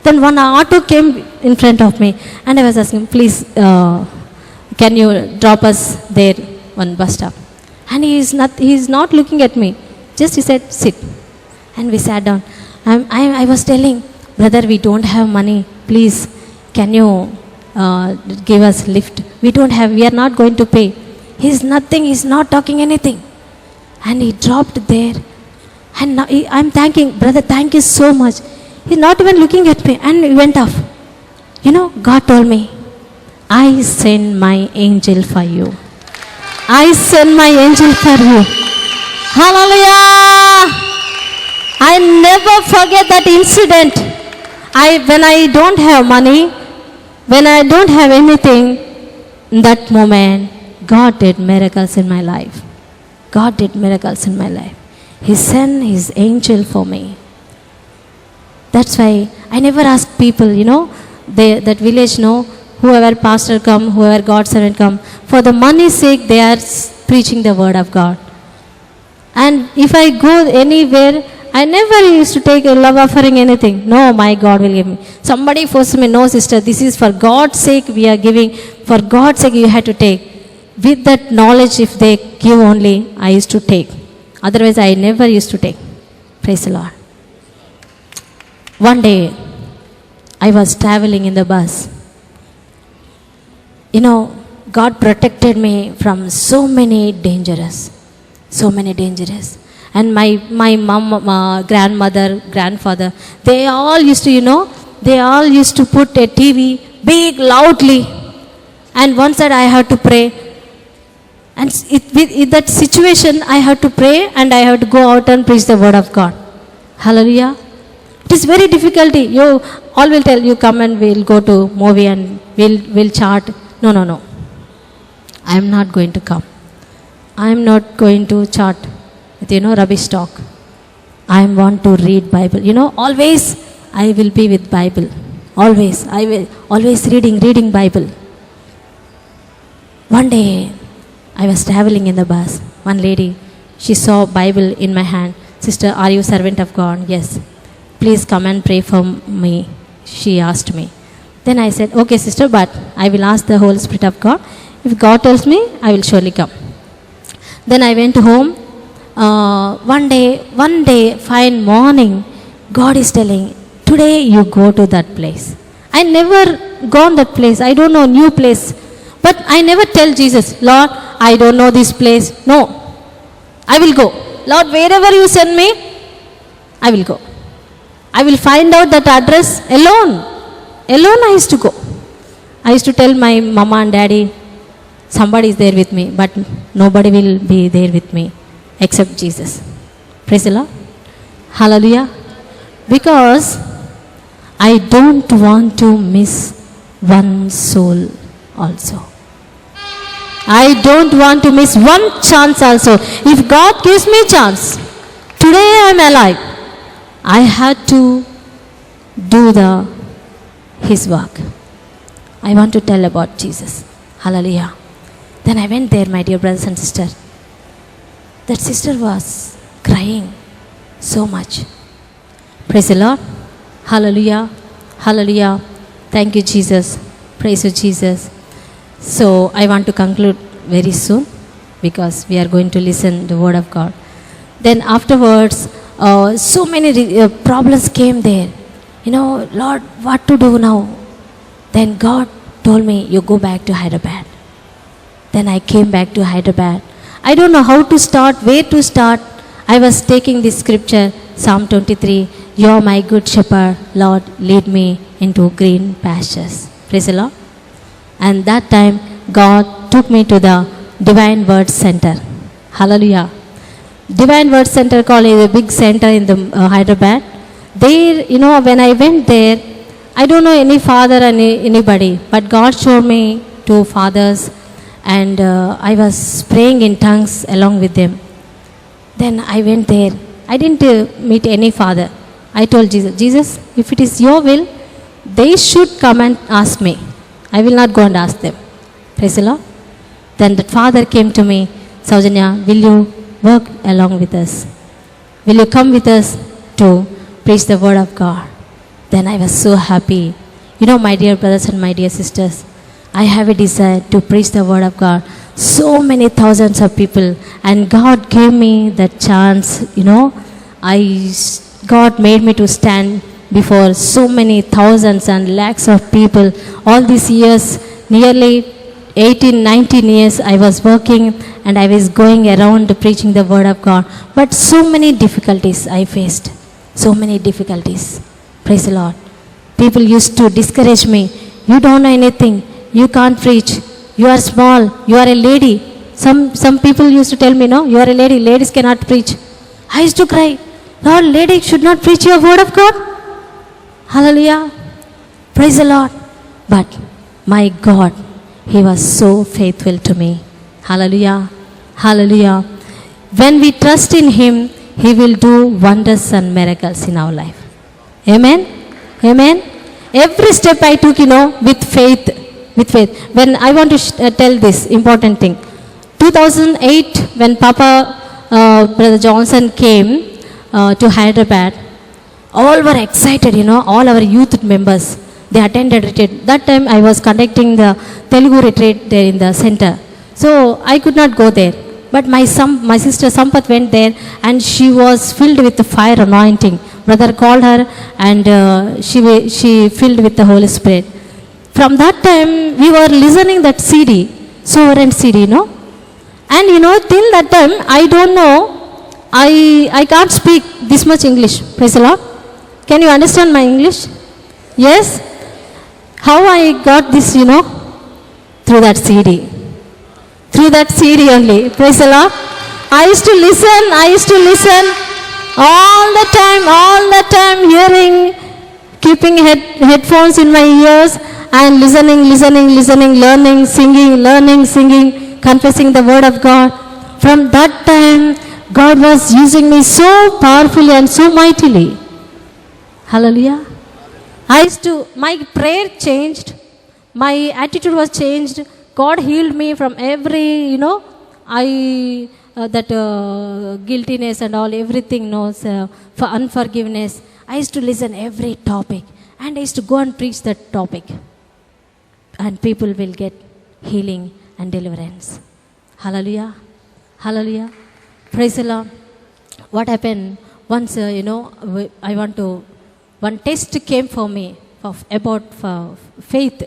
Then one auto came in front of me. And I was asking, please, can you drop us there, one bus stop? And he is not looking at me. Just he said, sit. And we sat down. I was telling, brother, we don't have money. Please, can you give us lift? We are not going to pay. He's not talking anything. And he dropped there. And now I'm thanking, brother, thank you so much. He's not even looking at me. And he went off. God told me, I send my angel for you. I send my angel for you. Hallelujah! I never forget that incident. When I don't have money, when I don't have anything, in that moment, God did miracles in my life. He sent His angel for me. That's why I never ask people, that village, whoever pastor come, whoever God servant come, for the money's sake, they are preaching the word of God. And if I go anywhere, I never used to take a love offering, anything. No, my God will give me. Somebody forced me, no sister, this is for God's sake we are giving. For God's sake you had to take. With that knowledge, if they give only, I used to take. Otherwise, I never used to take. Praise the Lord. One day, I was traveling in the bus. God protected me from so many dangers. And my mom, grandmother, grandfather, they all used to put a TV big loudly. And one side I had to pray. And in that situation, I have to pray and I have to go out and preach the word of God. Hallelujah. It is very difficult. You all will tell you, come and we'll go to movie and we'll chat. No. I am not going to come. I am not going to chat with, rubbish talk. I want to read Bible. Always I will be with Bible. Always. I will always reading Bible. One day, I was traveling in the bus. One lady, she saw Bible in my hand. Sister, are you servant of God? Yes. Please come and pray for me. She asked me. Then I said, okay sister, but I will ask the Holy Spirit of God. If God tells me, I will surely come. Then I went home. One day, fine morning, God is telling, today you go to that place. I never gone that place. I don't know, new place. But I never tell Jesus, Lord, I don't know this place. No, I will go. Lord, wherever you send me, I will go. I will find out that address alone. I used to go. I used to tell my mama and daddy, somebody is there with me, but nobody will be there with me except Jesus. Praise the Lord. Hallelujah. Because I don't want to miss one soul also. I don't want to miss one chance also. If God gives me chance, today I am alive, I had to do His work. I want to tell about Jesus. Hallelujah. Then I went there, my dear brothers and sisters. That sister was crying so much. Praise the Lord. Hallelujah. Hallelujah. Thank you, Jesus. Praise you, Jesus. So I want to conclude very soon because we are going to listen the word of God. Then afterwards, so many problems came there. Lord, what to do now? Then God told me, you go back to Hyderabad. Then I came back to Hyderabad. I don't know how to start, where to start. I was taking this scripture, Psalm 23, you are my good shepherd, Lord, lead me into green pastures. Praise the Lord. And that time, God took me to the Divine Word Center. Hallelujah. Divine Word Center called is a big center in the Hyderabad. There, when I went there, I don't know any father and anybody, but God showed me two fathers, and I was praying in tongues along with them. Then I went there. I didn't meet any father. I told Jesus, if it is your will, they should come and ask me. I will not go and ask them. Praise the Lord. Then the father came to me, Soginia, will you work along with us? Will you come with us to preach the word of God? Then I was so happy. My dear brothers and my dear sisters, I have a desire to preach the word of God. So many thousands of people, and God gave me the chance. God made me to stand before so many thousands and lakhs of people. All these years, nearly 18, 19 years, I was working and I was going around preaching the word of God. But so many difficulties I faced. So many difficulties. Praise the Lord. People used to discourage me. You don't know anything. You can't preach. You are small. You are a lady. Some people used to tell me, no, you are a lady. Ladies cannot preach. I used to cry, Lord, lady should not preach your word of God. Hallelujah. Praise the Lord. But my God, He was so faithful to me. Hallelujah. Hallelujah. When we trust in Him, He will do wonders and miracles in our life. Amen. Amen. Every step I took, with faith. With faith. When I want to tell this important thing. 2008, when Brother Johnson came to Hyderabad, all were excited, all our youth members. They attended retreat. That time I was conducting the Telugu retreat there in the center. So I could not go there. But my sister Sampath went there, and she was filled with the fire anointing. Brother called her, and she filled with the Holy Spirit. From that time, we were listening that CD, Sovereign CD, And till that time, I don't know, I can't speak this much English. Praise the Lord. Can you understand my English? Yes? How I got this, Through that CD. Through that CD only. Praise the Lord. I used to listen all the time, hearing, keeping headphones in my ears, and listening, learning, singing, confessing the word of God. From that time, God was using me so powerfully and so mightily. Hallelujah. My prayer changed. My attitude was changed. God healed me from every, guiltiness and all, everything for unforgiveness. I used to listen every topic, and I used to go and preach that topic. And people will get healing and deliverance. Hallelujah. Hallelujah. Praise the Lord. What happened once, one test came for me about faith.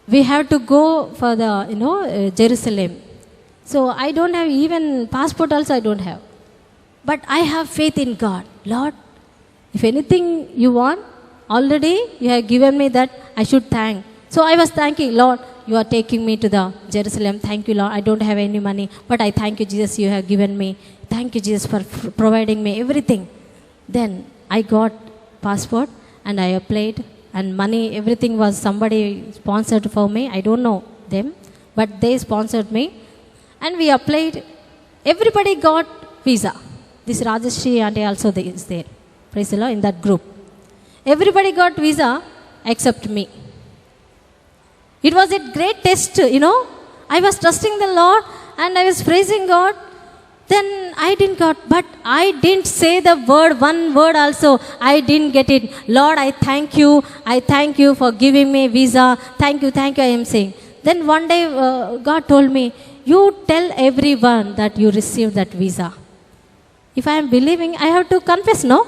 We have to go for the, Jerusalem. So I don't have even passport also I don't have. But I have faith in God. Lord, if anything you want, already you have given me that, I should thank. So I was thanking, Lord, you are taking me to the Jerusalem. Thank you, Lord. I don't have any money, but I thank you, Jesus, you have given me. Thank you, Jesus, for providing me everything. Then I got passport and I applied, and money, everything was somebody sponsored for me. I don't know them, but they sponsored me. And we applied. Everybody got visa. This Rajashri auntie also is there. Praise the Lord, in that group. Everybody got visa except me. It was a great test, I was trusting the Lord and I was praising God. Then I didn't got, but I didn't say the word, one word also. I didn't get it. Lord, I thank you. I thank you for giving me visa. Thank you, I am saying. Then one day God told me, you tell everyone that you received that visa. If I am believing, I have to confess, no?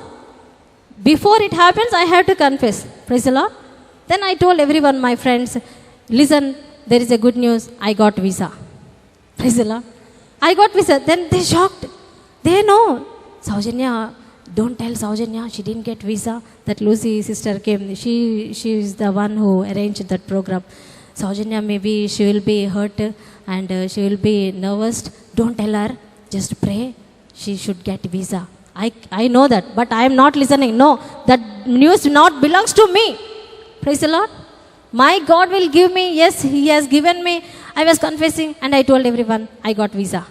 Before it happens, I have to confess. Praise the Lord. Then I told everyone, my friends, listen, there is a good news. I got visa. Praise the Lord. I got visa. Then they shocked. They know. Soginia, don't tell Soginia, she didn't get visa. That Lucy sister came. She is the one who arranged that program. Soginia, maybe she will be hurt and she will be nervous. Don't tell her. Just pray. She should get visa. I know that, but I am not listening. No, that news not belongs to me. Praise the Lord. My God will give me. Yes, He has given me. I was confessing and I told everyone, I got visa.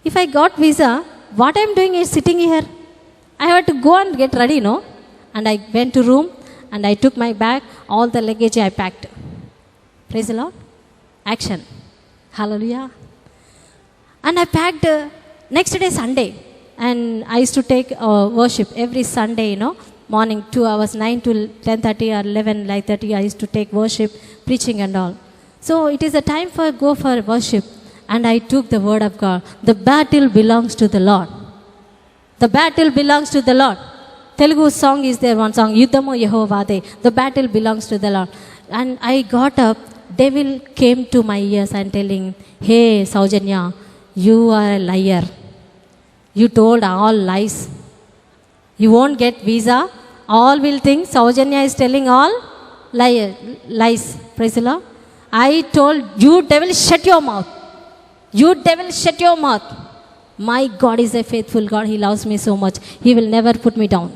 If I got visa, what I am doing is sitting here. I have to go and get ready, no? And I went to room and I took my bag, all the luggage I packed. Praise the Lord. Action. Hallelujah. And I packed next day Sunday. And I used to take worship every Sunday, morning 2 hours, 9 to 10:30 or 11, like 30. I used to take worship, preaching and all. So it is a time for go for worship. And I took the word of God. The battle belongs to the Lord. The battle belongs to the Lord. Telugu song is there, one song, Yuddhamu Yehovade. The battle belongs to the Lord. And I got up. Devil came to my ears and telling, hey, Soginia, you are a liar. You told all lies. You won't get visa. All will think Soginia is telling all lies. Praise the Lord. I told you, devil, shut your mouth. You devil, shut your mouth. My God is a faithful God. He loves me so much. He will never put me down.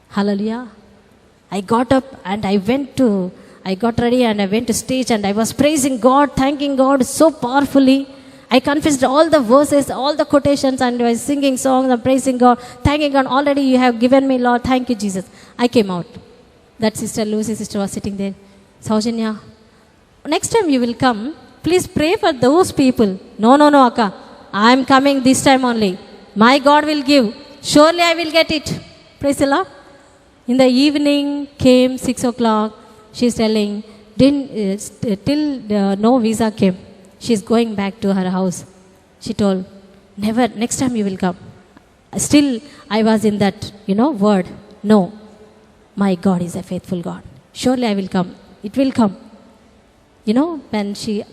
Hallelujah. I got up and I got ready and I went to stage and I was praising God, thanking God so powerfully. I confessed all the verses, all the quotations, and I was singing songs and praising God, thanking God. Already you have given me, Lord. Thank you, Jesus. I came out. That sister, Lucy sister, was sitting there. Soginia, next time you will come, please pray for those people. No, Akka. I am coming this time only. My God will give. Surely I will get it. Praise the Lord. In the evening came 6 o'clock. She is telling, till no visa came. She is going back to her house. She told, never, next time you will come. Still, I was in that, word. No, my God is a faithful God. Surely I will come. It will come. When she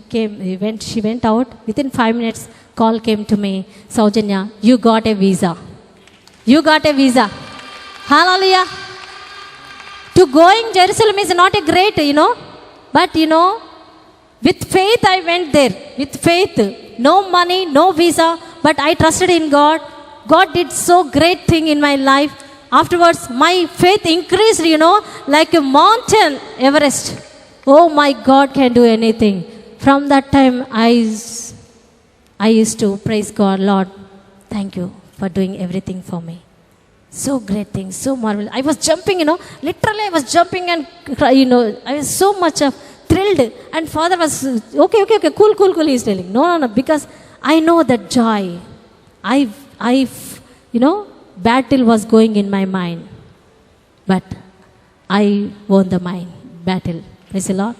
went out, within 5 minutes, call came to me, Soginia, you got a visa. You got a visa. Hallelujah. To going Jerusalem is not a great, but with faith I went there. With faith. No money, no visa, but I trusted in God. God did so great thing in my life. Afterwards, my faith increased, like a mountain Everest. Oh, my God can do anything. From that time, I used to praise God, Lord, thank you for doing everything for me. So great things, so marvelous. I was jumping, literally I was jumping and, I was so much thrilled. And Father was, okay, cool, he's telling. No, because I know that joy. Battle was going in my mind. But I won the battle. Praise the Lord.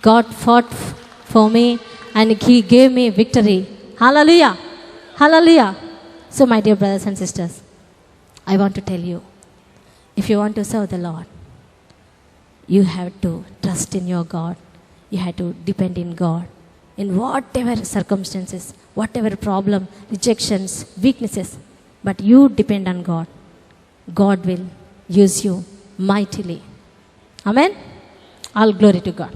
God fought for me and He gave me victory. Hallelujah. Hallelujah. So my dear brothers and sisters, I want to tell you, if you want to serve the Lord, you have to trust in your God. You have to depend in God. In whatever circumstances, whatever problem, rejections, weaknesses, but you depend on God. God will use you mightily. Amen. All glory to God.